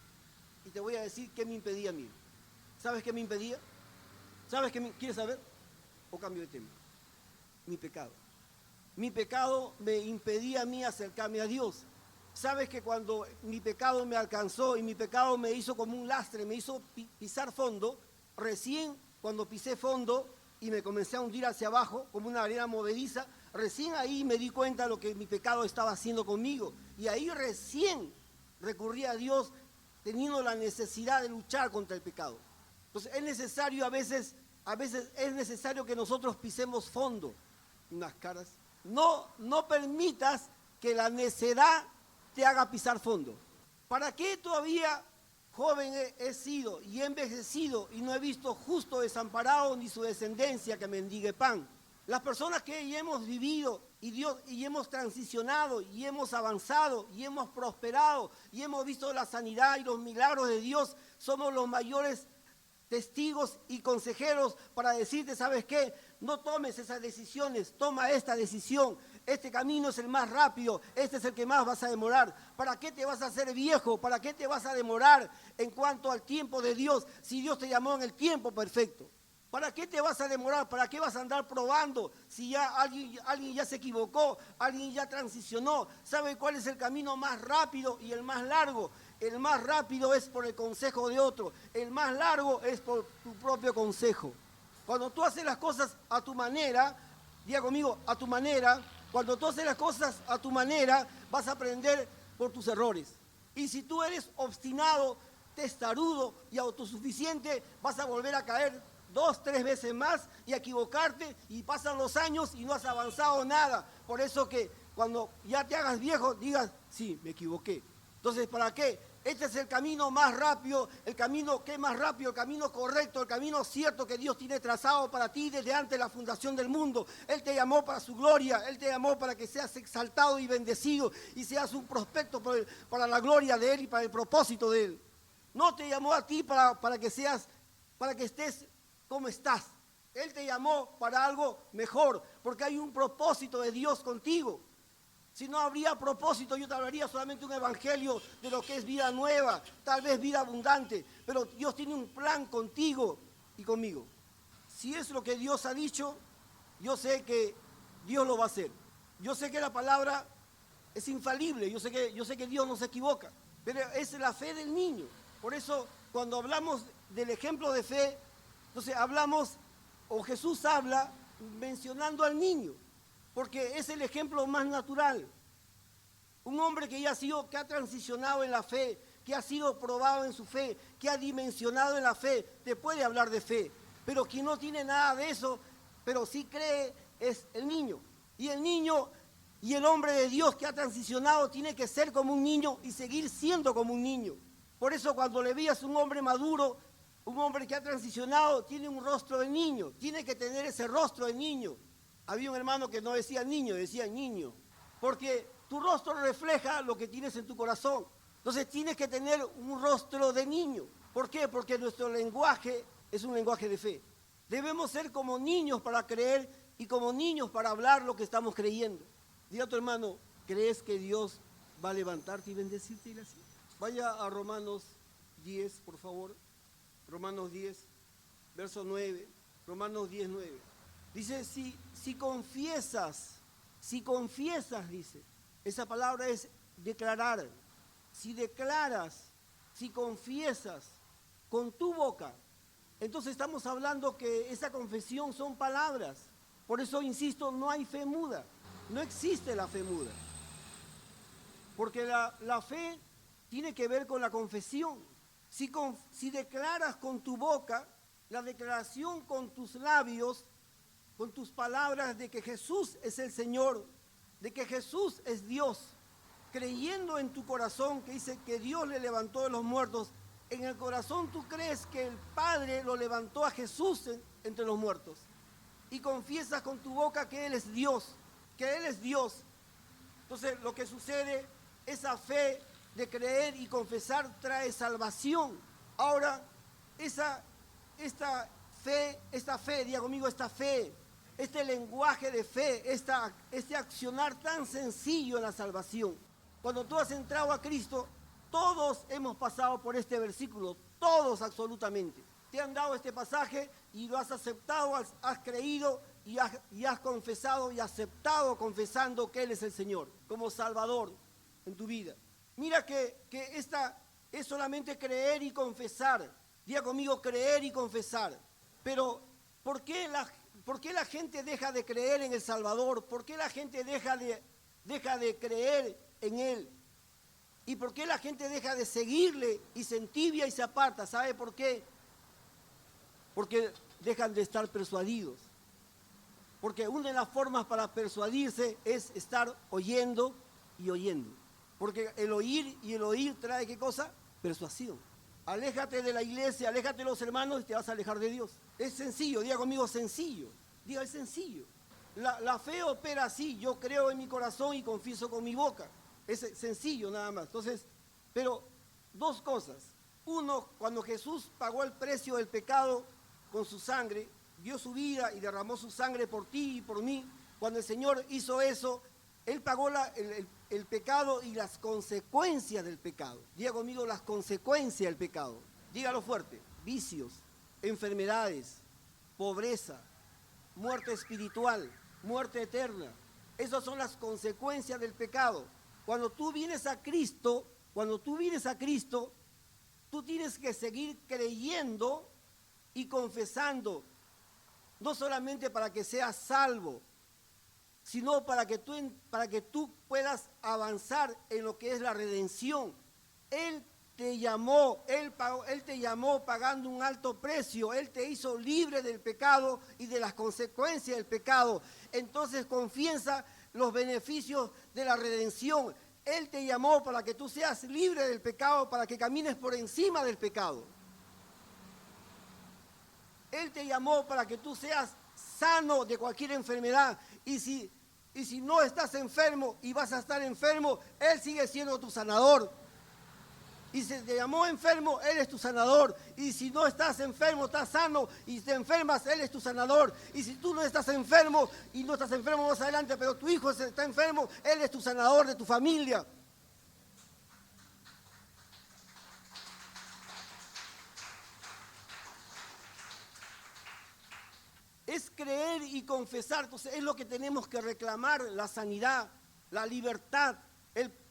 Y te voy a decir qué me impedía a mí. ¿Sabes qué me impedía? ¿Quieres saber? ¿O cambio de tema? Mi pecado. Mi pecado me impedía a mí acercarme a Dios. ¿Sabes que cuando mi pecado me alcanzó y mi pecado me hizo como un lastre, me hizo pisar fondo, recién cuando pisé fondo y me comencé a hundir hacia abajo como una arena movediza, recién ahí me di cuenta de lo que mi pecado estaba haciendo conmigo. Y ahí recién recurrí a Dios teniendo la necesidad de luchar contra el pecado. Entonces es necesario a veces es necesario que nosotros pisemos fondo. Unas caras. No permitas que la necedad te haga pisar fondo. ¿Para qué todavía joven he sido y he envejecido y no he visto justo desamparado ni su descendencia que mendigue pan? Las personas que ya hemos vivido y hemos transicionado y hemos avanzado y hemos prosperado y hemos visto la sanidad y los milagros de Dios, somos los mayores testigos y consejeros para decirte, ¿sabes qué? No tomes esas decisiones, toma esta decisión. Este camino es el más rápido, este es el que más vas a demorar. ¿Para qué te vas a hacer viejo? ¿Para qué te vas a demorar en cuanto al tiempo de Dios si Dios te llamó en el tiempo perfecto? ¿Para qué te vas a demorar? ¿Para qué vas a andar probando si ya alguien ya se equivocó, alguien ya transicionó? ¿Sabe cuál es el camino más rápido y el más largo? El más rápido es por el consejo de otro, el más largo es por tu propio consejo. Cuando tú haces las cosas a tu manera, diga conmigo, a tu manera, cuando tú haces las cosas a tu manera, vas a aprender por tus errores. Y si tú eres obstinado, testarudo y autosuficiente, vas a volver a caer 2, 3 veces más y a equivocarte y pasan los años y no has avanzado nada. Por eso que cuando ya te hagas viejo, digas, sí, me equivoqué. Entonces, ¿para qué? Este es el camino más rápido, el camino correcto, el camino cierto que Dios tiene trazado para ti desde antes de la fundación del mundo. Él te llamó para su gloria, Él te llamó para que seas exaltado y bendecido y seas un prospecto para la gloria de Él y para el propósito de Él. No te llamó a ti para que estés como estás. Él te llamó para algo mejor, porque hay un propósito de Dios contigo. Si no habría propósito, yo te hablaría solamente un evangelio de lo que es vida nueva, tal vez vida abundante, pero Dios tiene un plan contigo y conmigo. Si es lo que Dios ha dicho, yo sé que Dios lo va a hacer. Yo sé que la palabra es infalible, yo sé que Dios no se equivoca, pero es la fe del niño. Por eso, cuando hablamos del ejemplo de fe, entonces Jesús habla mencionando al niño, porque es el ejemplo más natural. Un hombre que ha transicionado en la fe, que ha sido probado en su fe, que ha dimensionado en la fe, te puede hablar de fe. Pero quien no tiene nada de eso, pero sí cree, es el niño. Y el niño Y el hombre de Dios que ha transicionado tiene que ser como un niño y seguir siendo como un niño. Por eso cuando le veas un hombre maduro, un hombre que ha transicionado, tiene un rostro de niño, tiene que tener ese rostro de niño. Había un hermano que no decía niño, decía niño, porque tu rostro refleja lo que tienes en tu corazón. Entonces tienes que tener un rostro de niño. ¿Por qué? Porque nuestro lenguaje es un lenguaje de fe. Debemos ser como niños para creer y como niños para hablar lo que estamos creyendo. Dile a tu hermano, ¿crees que Dios va a levantarte y bendecirte? Y así. Vaya a Romanos 10, por favor. Romanos 10, verso 9. Romanos 10, 9. Dice, si confiesas, dice. Esa palabra es declarar. Si declaras, si confiesas con tu boca, entonces estamos hablando que esa confesión son palabras. Por eso, insisto, no hay fe muda. No existe la fe muda. Porque la fe tiene que ver con la confesión. Si declaras con tu boca, la declaración con tus labios, con tus palabras de que Jesús es el Señor, de que Jesús es Dios, creyendo en tu corazón que dice que Dios le levantó de los muertos, en el corazón tú crees que el Padre lo levantó a Jesús entre los muertos y confiesas con tu boca que Él es Dios, que Él es Dios. Entonces lo que sucede, esa fe de creer y confesar trae salvación. Ahora, esta fe, diga conmigo, esta fe, este lenguaje de fe, este accionar tan sencillo en la salvación. Cuando tú has entrado a Cristo, todos hemos pasado por este versículo, todos absolutamente. Te han dado este pasaje y lo has aceptado, has creído y has confesado y aceptado confesando que Él es el Señor, como Salvador en tu vida. Mira que esta es solamente creer y confesar. Diga conmigo, creer y confesar. Pero, ¿por qué la gente deja de creer en el Salvador? ¿Por qué la gente deja de creer en Él? ¿Y por qué la gente deja de seguirle y se entibia y se aparta? ¿Sabe por qué? Porque dejan de estar persuadidos. Porque una de las formas para persuadirse es estar oyendo y oyendo. Porque el oír trae ¿qué cosa? Persuasión. Aléjate de la iglesia, aléjate de los hermanos y te vas a alejar de Dios. Es sencillo, diga conmigo sencillo. Diga, es sencillo. La fe opera así, yo creo en mi corazón y confieso con mi boca. Es sencillo nada más. Entonces, pero dos cosas. Uno, cuando Jesús pagó el precio del pecado con su sangre, dio su vida y derramó su sangre por ti y por mí. Cuando el Señor hizo eso, Él pagó el pecado y las consecuencias del pecado. Diga conmigo las consecuencias del pecado. Dígalo fuerte. Vicios, enfermedades, pobreza, muerte espiritual, muerte eterna. Esas son las consecuencias del pecado. Cuando tú vienes a Cristo, tú tienes que seguir creyendo y confesando, no solamente para que seas salvo, sino para que tú puedas avanzar en lo que es la redención. Él te llamó pagando un alto precio, Él te hizo libre del pecado y de las consecuencias del pecado. Entonces confiesa los beneficios de la redención. Él te llamó para que tú seas libre del pecado, para que camines por encima del pecado. Él te llamó para que tú seas sano de cualquier enfermedad. Y si no estás enfermo y vas a estar enfermo, Él sigue siendo tu sanador. Y si te llamó enfermo, Él es tu sanador. Y si no estás enfermo, estás sano y te enfermas, Él es tu sanador. Y si tú no estás enfermo y no estás enfermo más adelante, pero tu hijo está enfermo, Él es tu sanador de tu familia. Es creer y confesar. Entonces es lo que tenemos que reclamar, la sanidad, la libertad.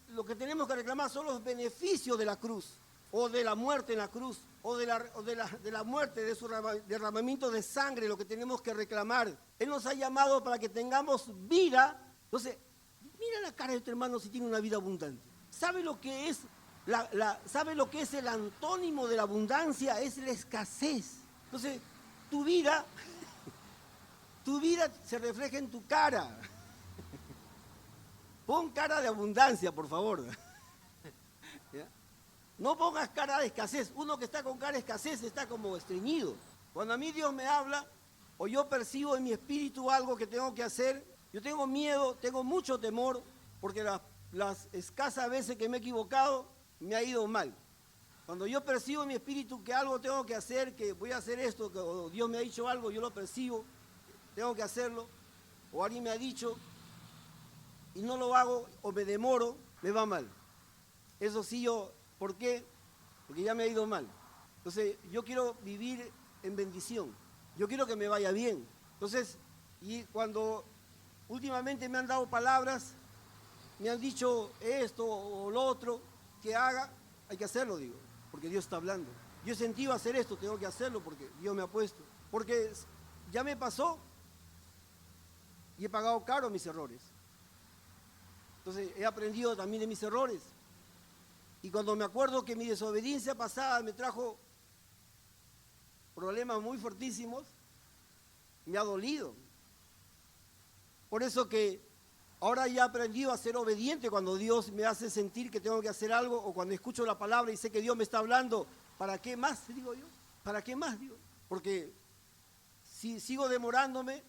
Lo que tenemos que reclamar son los beneficios de la cruz, o de la muerte en la cruz, o de la muerte, de su derramamiento de sangre, lo que tenemos que reclamar. Él nos ha llamado para que tengamos vida. Entonces, mira la cara de tu hermano si tiene una vida abundante. ¿Sabe lo que es ¿sabe lo que es el antónimo de la abundancia? Es la escasez. Entonces, tu vida se refleja en tu cara. Pon cara de abundancia, por favor. ¿Ya? No pongas cara de escasez. Uno que está con cara de escasez está como estreñido. Cuando a mí Dios me habla, o yo percibo en mi espíritu algo que tengo que hacer, yo tengo miedo, tengo mucho temor, porque las escasas veces que me he equivocado, me ha ido mal. Cuando yo percibo en mi espíritu que algo tengo que hacer, que voy a hacer esto, que o Dios me ha dicho algo, yo lo percibo, tengo que hacerlo, o alguien me ha dicho, y no lo hago, o me demoro, me va mal. Eso sí yo, ¿por qué? Porque ya me ha ido mal. Entonces, yo quiero vivir en bendición. Yo quiero que me vaya bien. Entonces, y cuando últimamente me han dado palabras, me han dicho esto o lo otro, que haga, hay que hacerlo, digo, porque Dios está hablando. Yo he sentido hacer esto, tengo que hacerlo porque Dios me ha puesto. Porque ya me pasó y he pagado caro mis errores. Entonces, he aprendido también de mis errores. Y cuando me acuerdo que mi desobediencia pasada me trajo problemas muy fortísimos, me ha dolido. Por eso que ahora ya he aprendido a ser obediente cuando Dios me hace sentir que tengo que hacer algo, o cuando escucho la palabra y sé que Dios me está hablando. ¿Para qué más? Digo yo. ¿Para qué más? Digo. Porque si sigo demorándome,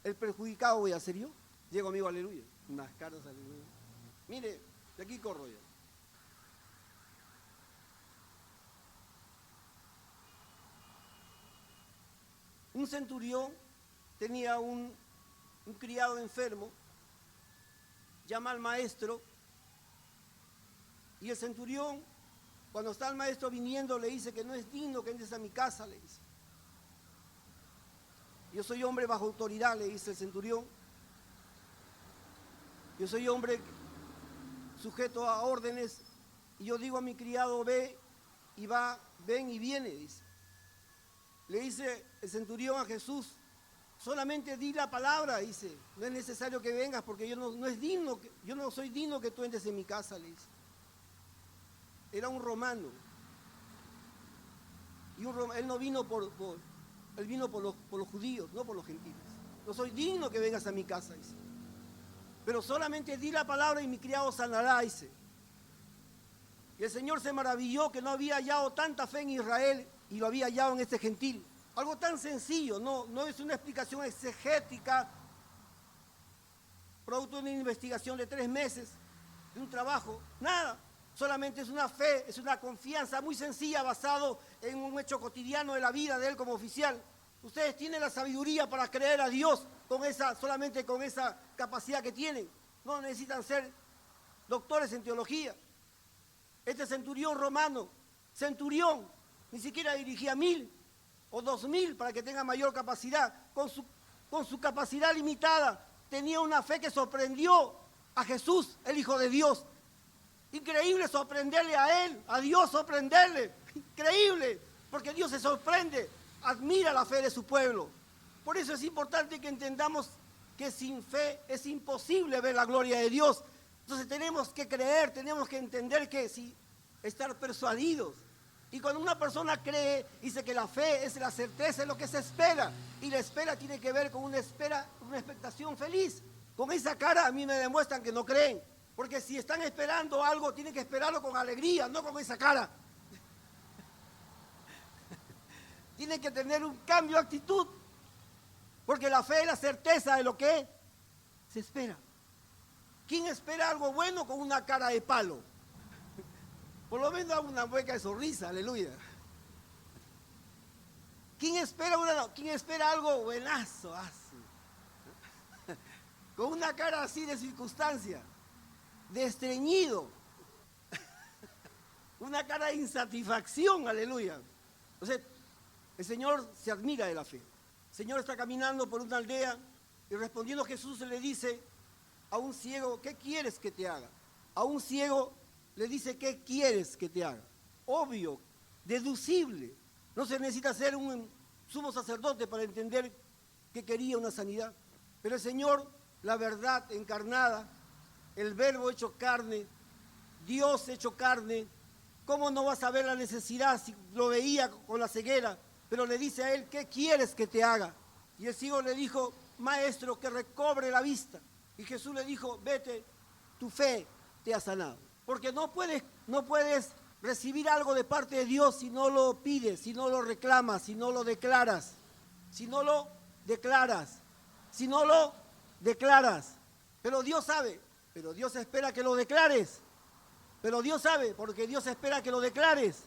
el perjudicado voy a ser yo. Diego, amigo, aleluya. Unas caras, aleluya. Mire, de aquí corro ya. Un centurión tenía un criado enfermo, llama al maestro, y el centurión, cuando está el maestro viniendo, le dice que no es digno que entres a mi casa, le dice. Yo soy hombre bajo autoridad, le dice el centurión. Yo soy hombre sujeto a órdenes, y yo digo a mi criado, ve, y va, ven y viene, dice. Le dice el centurión a Jesús, solamente di la palabra, dice, no es necesario que vengas porque yo no soy digno que tú entres en mi casa, le dice. Era un romano. Y él no vino él vino por los judíos, no por los gentiles. No soy digno que vengas a mi casa, dice. Pero solamente di la palabra y mi criado sanará, dice. Y el Señor se maravilló que no había hallado tanta fe en Israel y lo había hallado en este gentil. Algo tan sencillo, no es una explicación exegética, producto de una investigación de 3 meses, de un trabajo, nada. Solamente es una fe, es una confianza muy sencilla basado en un hecho cotidiano de la vida de él como oficial. Ustedes tienen la sabiduría para creer a Dios solamente con esa capacidad que tienen. No necesitan ser doctores en teología. Este centurión romano, ni siquiera dirigía 1000 o 2000 para que tenga mayor capacidad. Con su capacidad limitada tenía una fe que sorprendió a Jesús, el Hijo de Dios. Increíble sorprenderle a Él, a Dios sorprenderle. Increíble, porque Dios se sorprende, admira la fe de su pueblo. Por eso es importante que entendamos que sin fe es imposible ver la gloria de Dios. Entonces tenemos que creer, tenemos que entender que estar persuadidos. Y cuando una persona cree, dice que la fe es la certeza de lo que se espera. Y la espera tiene que ver con una expectación feliz. Con esa cara a mí me demuestran que no creen. Porque si están esperando algo, tienen que esperarlo con alegría, no con esa cara. Tienen que tener un cambio de actitud. Porque la fe es la certeza de lo que se espera. ¿Quién espera algo bueno con una cara de palo? Por lo menos una mueca de sonrisa, aleluya. ¿Quién espera algo buenazo? Con una cara así de circunstancia, de estreñido, una cara de insatisfacción, aleluya. Entonces, el Señor se admira de la fe. El Señor está caminando por una aldea y respondiendo Jesús le dice a un ciego, ¿qué quieres que te haga? A un ciego le dice, ¿qué quieres que te haga? Obvio, deducible. No se necesita ser un sumo sacerdote para entender que quería una sanidad. Pero el Señor, la verdad encarnada, el verbo hecho carne, Dios hecho carne, ¿cómo no va a saber la necesidad si lo veía con la ceguera? Pero le dice a él, ¿qué quieres que te haga? Y el ciego le dijo, maestro, que recobre la vista. Y Jesús le dijo, vete, tu fe te ha sanado. Porque no puedes recibir algo de parte de Dios si no lo pides, si no lo reclamas, si no lo declaras, si no lo declaras. Pero Dios sabe, pero Dios espera que lo declares. Pero Dios sabe, porque Dios espera que lo declares.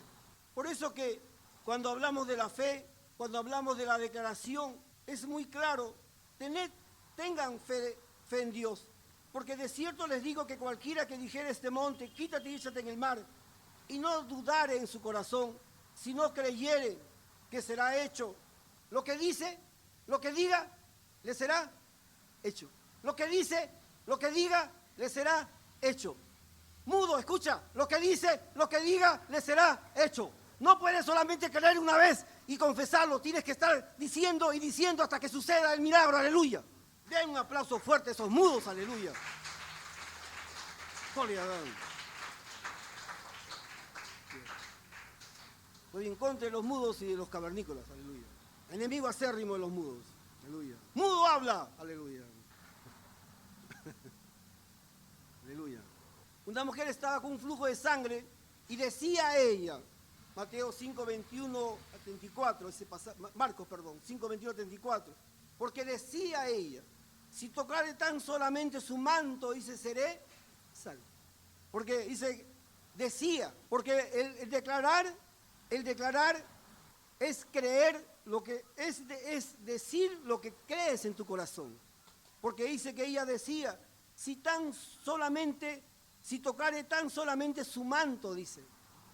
Por eso que cuando hablamos de la fe, cuando hablamos de la declaración, es muy claro, tengan fe en Dios. Porque de cierto les digo que cualquiera que dijere este monte, quítate y échate en el mar, y no dudare en su corazón, si no creyere que será hecho lo que dice, lo que diga, le será hecho. Lo que dice, lo que diga, le será hecho. Mudo, escucha, lo que dice, lo que diga, le será hecho. No puedes solamente creer una vez y confesarlo, tienes que estar diciendo y diciendo hasta que suceda el milagro, aleluya. Den un aplauso fuerte a esos mudos, aleluya. Gloria a Dios. Voy en contra de los mudos y de los cavernícolas, aleluya. Enemigo acérrimo de los mudos, aleluya. Mudo habla, aleluya. Aleluya. Una mujer estaba con un flujo de sangre y decía a ella, Mateo 5, 21 a 34, Marcos, 5, 21 a 34, porque decía a ella, si tocare tan solamente su manto, dice, seré salvo. Porque dice, decía, porque el declarar es creer lo que es decir lo que crees en tu corazón. Porque dice que ella decía, si tocare tan solamente su manto, dice.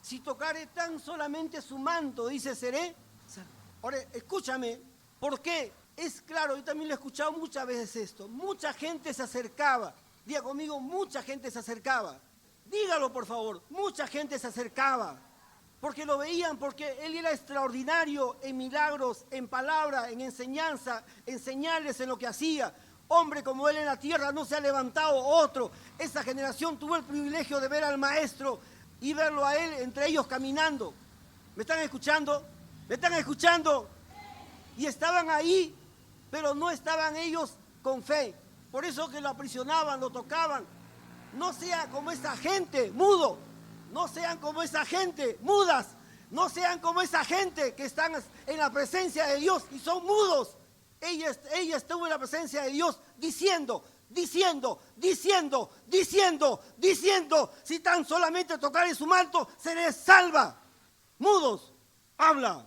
Si tocare tan solamente su manto, dice, seré salvo. Ahora, escúchame, ¿por qué? Es claro, yo también lo he escuchado muchas veces esto. Mucha gente se acercaba. Diga conmigo, mucha gente se acercaba. Dígalo, por favor, mucha gente se acercaba. Porque lo veían, porque él era extraordinario en milagros, en palabra, en enseñanza, en señales, en lo que hacía. Hombre como él en la tierra no se ha levantado otro. Esa generación tuvo el privilegio de ver al maestro y verlo a él entre ellos caminando. ¿Me están escuchando? ¿Me están escuchando? Y estaban ahí, pero no estaban ellos con fe. Por eso que lo aprisionaban, lo tocaban. No sea como esa gente, mudo. No sean como esa gente, mudas. No sean como esa gente que están en la presencia de Dios y son mudos. Ella estuvo en la presencia de Dios diciendo, si tan solamente tocare su manto, seré salva. Mudos, habla.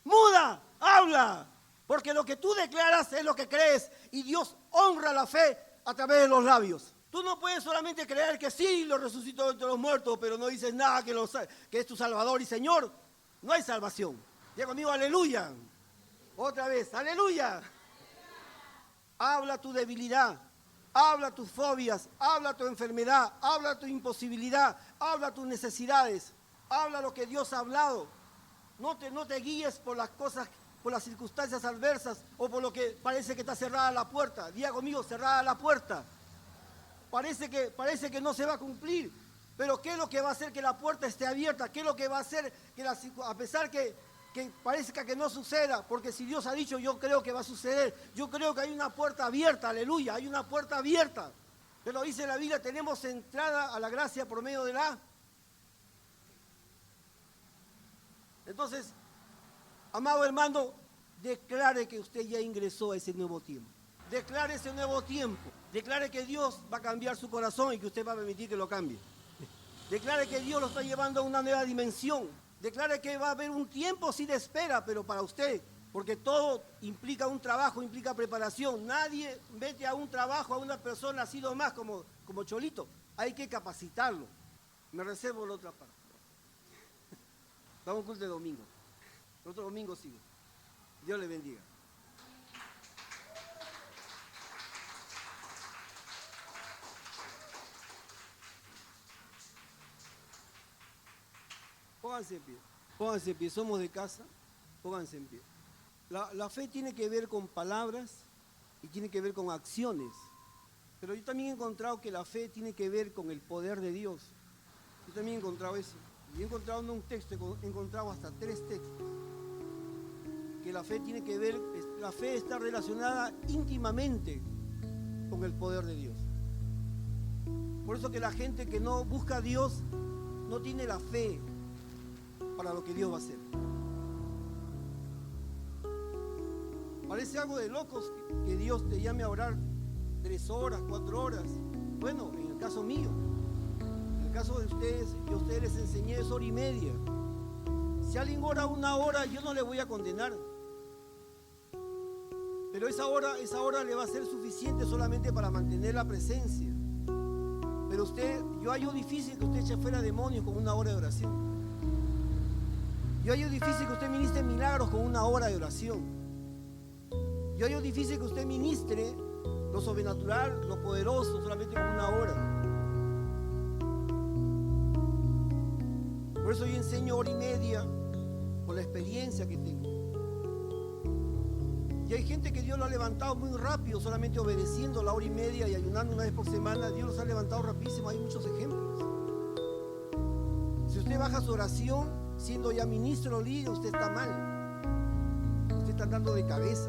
Muda, habla. Porque lo que tú declaras es lo que crees y Dios honra la fe a través de los labios. Tú no puedes solamente creer que sí, lo resucitó entre los muertos, pero no dices nada que es tu Salvador y Señor. No hay salvación. Diga conmigo, aleluya. Otra vez, aleluya. Habla tu debilidad, habla tus fobias, habla tu enfermedad, habla tu imposibilidad, habla tus necesidades, habla lo que Dios ha hablado. No te guíes por las cosas, por las circunstancias adversas o por lo que parece que está cerrada la puerta. Diga conmigo, cerrada la puerta. Parece que no se va a cumplir, pero ¿qué es lo que va a hacer que la puerta esté abierta? ¿Qué es lo que va a hacer que a pesar que parezca que no suceda? Porque si Dios ha dicho, yo creo que va a suceder. Yo creo que hay una puerta abierta, aleluya, hay una puerta abierta. Pero dice la Biblia, tenemos entrada a la gracia por medio de la... Entonces, amado hermano, declare que usted ya ingresó a ese nuevo tiempo. Declare ese nuevo tiempo. Declare que Dios va a cambiar su corazón y que usted va a permitir que lo cambie. Declare que Dios lo está llevando a una nueva dimensión. Declare que va a haber un tiempo sí de espera, pero para usted, porque todo implica un trabajo, implica preparación. Nadie mete a un trabajo a una persona así nomás como cholito. Hay que capacitarlo. Me reservo la otra parte. Vamos a un culto de domingo. El otro domingo sigo. Dios le bendiga. Pónganse en pie, somos de casa, pónganse en pie. La fe tiene que ver con palabras y tiene que ver con acciones, pero yo también he encontrado que la fe tiene que ver con el poder de Dios. Yo también he encontrado eso, y he encontrado no un texto, he encontrado hasta 3 textos, que la fe tiene que ver, la fe está relacionada íntimamente con el poder de Dios. Por eso que la gente que no busca a Dios no tiene la fe para lo que Dios va a hacer. Parece algo de locos que Dios te llame a orar 3 horas, 4 horas. Bueno, en el caso mío, en el caso de ustedes, yo a ustedes les enseñé 1 hora y media. Si alguien ora 1 hora, yo no le voy a condenar. Pero esa hora le va a ser suficiente solamente para mantener la presencia. Pero yo hallo difícil que usted eche fuera demonios con 1 hora de oración. Yo hallo difícil que usted ministre milagros con 1 hora de oración. Yo hallo difícil que usted ministre lo sobrenatural, lo poderoso, solamente con 1 hora. Por eso yo enseño 1 hora y media, por la experiencia que tengo. Y hay gente que Dios lo ha levantado muy rápido, solamente obedeciendo la 1 hora y media y ayunando 1 vez por semana. Dios los ha levantado rapidísimo, hay muchos ejemplos. Si usted baja su oración, siendo ya ministro o líder, usted está mal. Usted está andando de cabeza.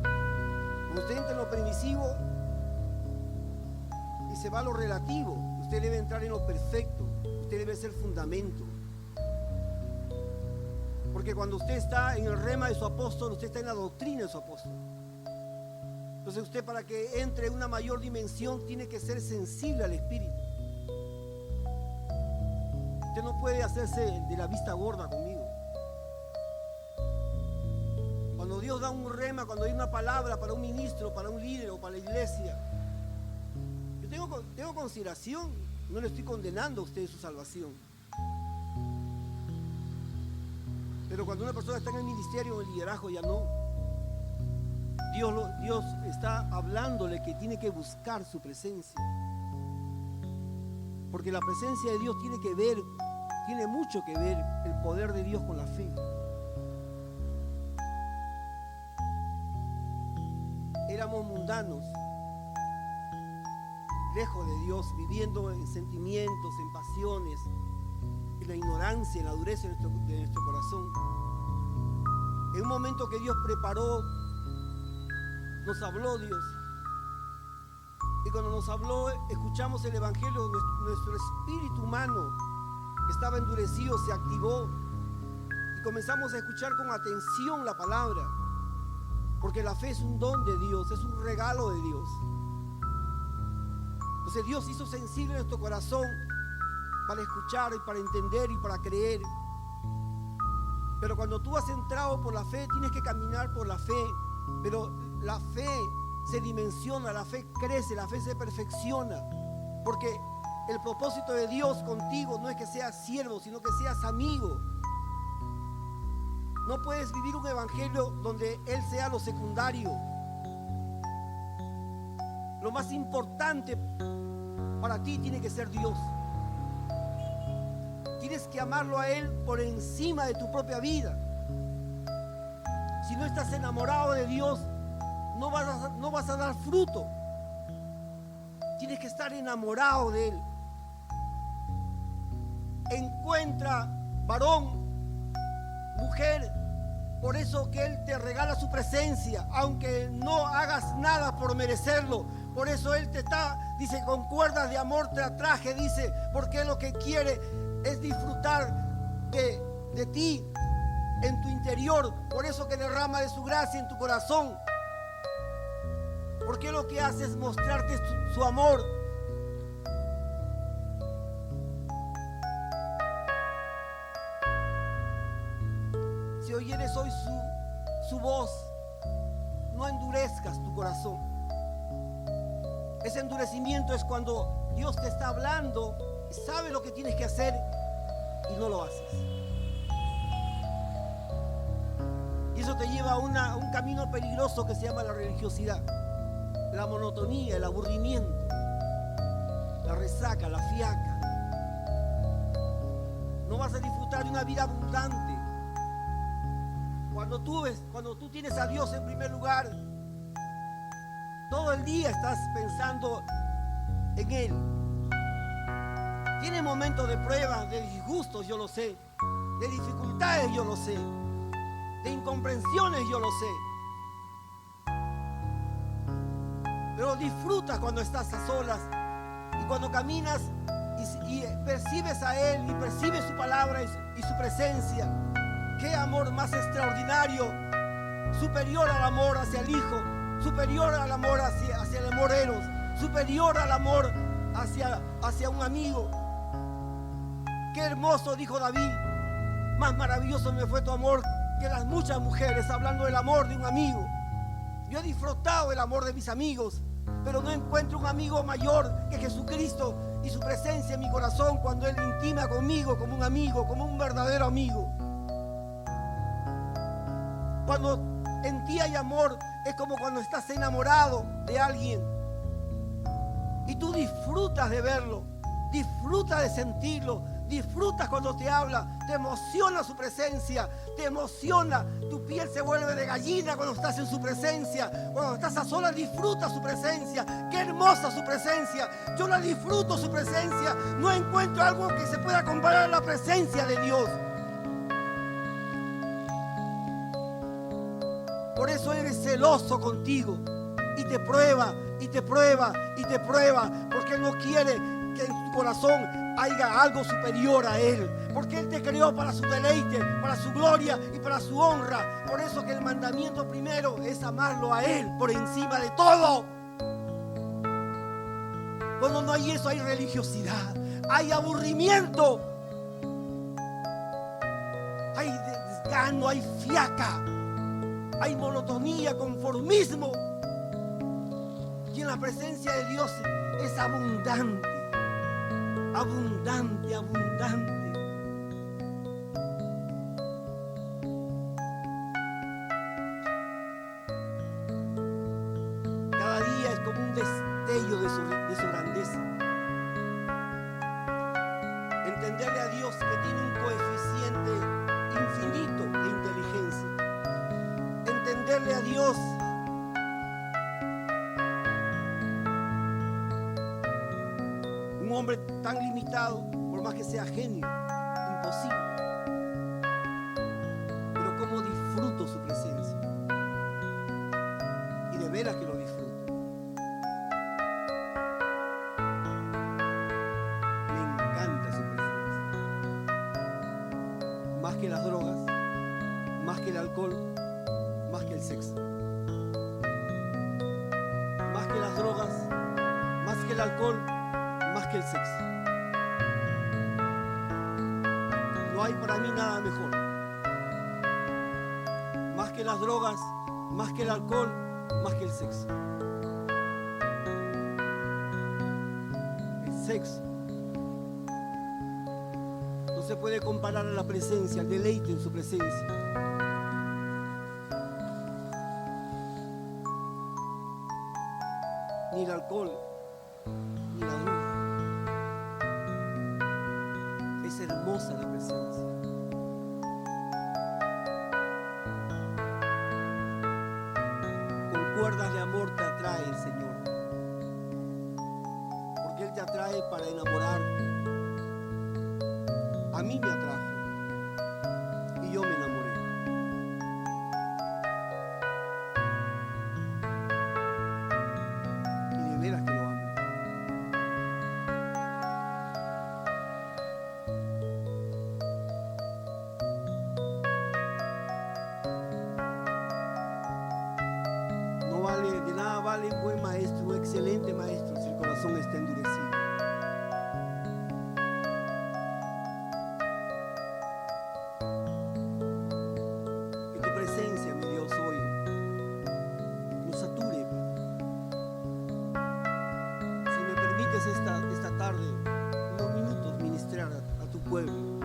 Cuando usted entra en lo permisivo y se va a lo relativo, usted debe entrar en lo perfecto. Usted debe ser fundamento. Porque cuando usted está en el rema de su apóstol, usted está en la doctrina de su apóstol. Entonces usted, para que entre en una mayor dimensión, tiene que ser sensible al Espíritu. Usted no puede hacerse de la vista gorda conmigo. Cuando Dios da un rema, cuando hay una palabra para un ministro, para un líder o para la iglesia, yo tengo consideración. No le estoy condenando a usted su salvación. Pero cuando una persona está en el ministerio o en el liderazgo, ya no. Dios está hablándole que tiene que buscar su presencia. Porque la presencia de Dios tiene mucho que ver el poder de Dios con la fe. Éramos mundanos, lejos de Dios, viviendo en sentimientos, en pasiones, en la ignorancia, en la dureza de nuestro corazón. En un momento que Dios preparó, nos habló Dios. Y cuando nos habló, escuchamos el Evangelio, nuestro espíritu humano que estaba endurecido se activó y comenzamos a escuchar con atención la palabra. Porque la fe es un don de Dios, es un regalo de Dios. Entonces Dios hizo sensible nuestro corazón para escuchar y para entender y para creer. Pero cuando tú has entrado por la fe, tienes que caminar por la fe. Pero la fe se dimensiona, la fe crece, la fe se perfecciona. Porque el propósito de Dios contigo no es que seas siervo, sino que seas amigo. No puedes vivir un evangelio donde Él sea lo secundario. Lo más importante para ti tiene que ser Dios. Tienes que amarlo a Él por encima de tu propia vida. Si no estás enamorado de Dios, no vas a dar fruto. Tienes que estar enamorado de Él. Encuentra, varón, mujer, por eso que Él te regala su presencia, aunque no hagas nada por merecerlo. Por eso Él dice, con cuerdas de amor te atraje, dice, porque lo que quiere es disfrutar de ti en tu interior. Por eso que derrama de su gracia en tu corazón. Porque lo que hace es mostrarte su amor. Si oyeres hoy su voz, no endurezcas tu corazón. Ese endurecimiento es cuando Dios te está hablando y sabe lo que tienes que hacer y no lo haces. Y eso te lleva a un camino peligroso que se llama la religiosidad, la monotonía, el aburrimiento, la resaca, la fiaca. No vas a disfrutar de una vida abundante. Cuando tú tienes a Dios en primer lugar, todo el día estás pensando en Él. Tiene momentos de pruebas, de disgustos, yo lo sé. De dificultades, yo lo sé. De incomprensiones, yo lo sé. Pero disfrutas cuando estás a solas Y cuando caminas y percibes a Él y percibes su palabra y su presencia, qué amor más extraordinario, superior al amor hacia el Hijo, superior al amor hacia el amor eros, superior al amor hacia un amigo. Qué hermoso, dijo David, más maravilloso me fue tu amor que las muchas mujeres, hablando del amor de un amigo. Yo he disfrutado el amor de mis amigos, pero no encuentro un amigo mayor que Jesucristo y su presencia en mi corazón cuando Él intima conmigo como un amigo, como un verdadero amigo. Cuando en ti hay amor, es como cuando estás enamorado de alguien y tú disfrutas de verlo, disfrutas de sentirlo, disfrutas cuando te habla, te emociona su presencia, te emociona, tu piel se vuelve de gallina cuando estás en su presencia, cuando estás a solas disfrutas su presencia, qué hermosa su presencia, yo la disfruto su presencia, no encuentro algo que se pueda comparar a la presencia de Dios. Por eso Él es celoso contigo y te prueba, y te prueba, y te prueba, porque Él no quiere que en tu corazón haya algo superior a Él, porque Él te creó para su deleite, para su gloria y para su honra. Por eso que el mandamiento primero es amarlo a Él por encima de todo. Cuando no hay eso, hay religiosidad, hay aburrimiento, hay desgano, hay fiaca, hay monotonía, conformismo. Y en la presencia de Dios es abundante, abundante, abundante. Cada día es como un destello de su grandeza. Entenderle a Dios que tiene un coeficiente infinito de inteligencia. Entenderle a Dios un hombre tan limitado, por más que sea genio, imposible. Pero cómo disfruto su presencia. Y de veras que lo disfruto. Me encanta su presencia. Más que las drogas, más que el alcohol, más que el sexo. Más que las drogas, más que el alcohol, más que el sexo. No hay para mí nada mejor. Más que las drogas, más que el alcohol, más que el sexo. El sexo no se puede comparar a la presencia, al deleite en su presencia. Ni el alcohol, ni la droga. Es hermosa la presencia. Con cuerdas de amor te atrae el Señor. Porque Él te atrae para enamorar. A mí me atrajo. Y yo me enamoré. Y de veras que lo amo. De nada vale un buen maestro, un excelente maestro, si el corazón está endurecido. Que tu presencia, mi Dios, hoy nos sature. Si me permites esta tarde, unos minutos ministrar a tu pueblo.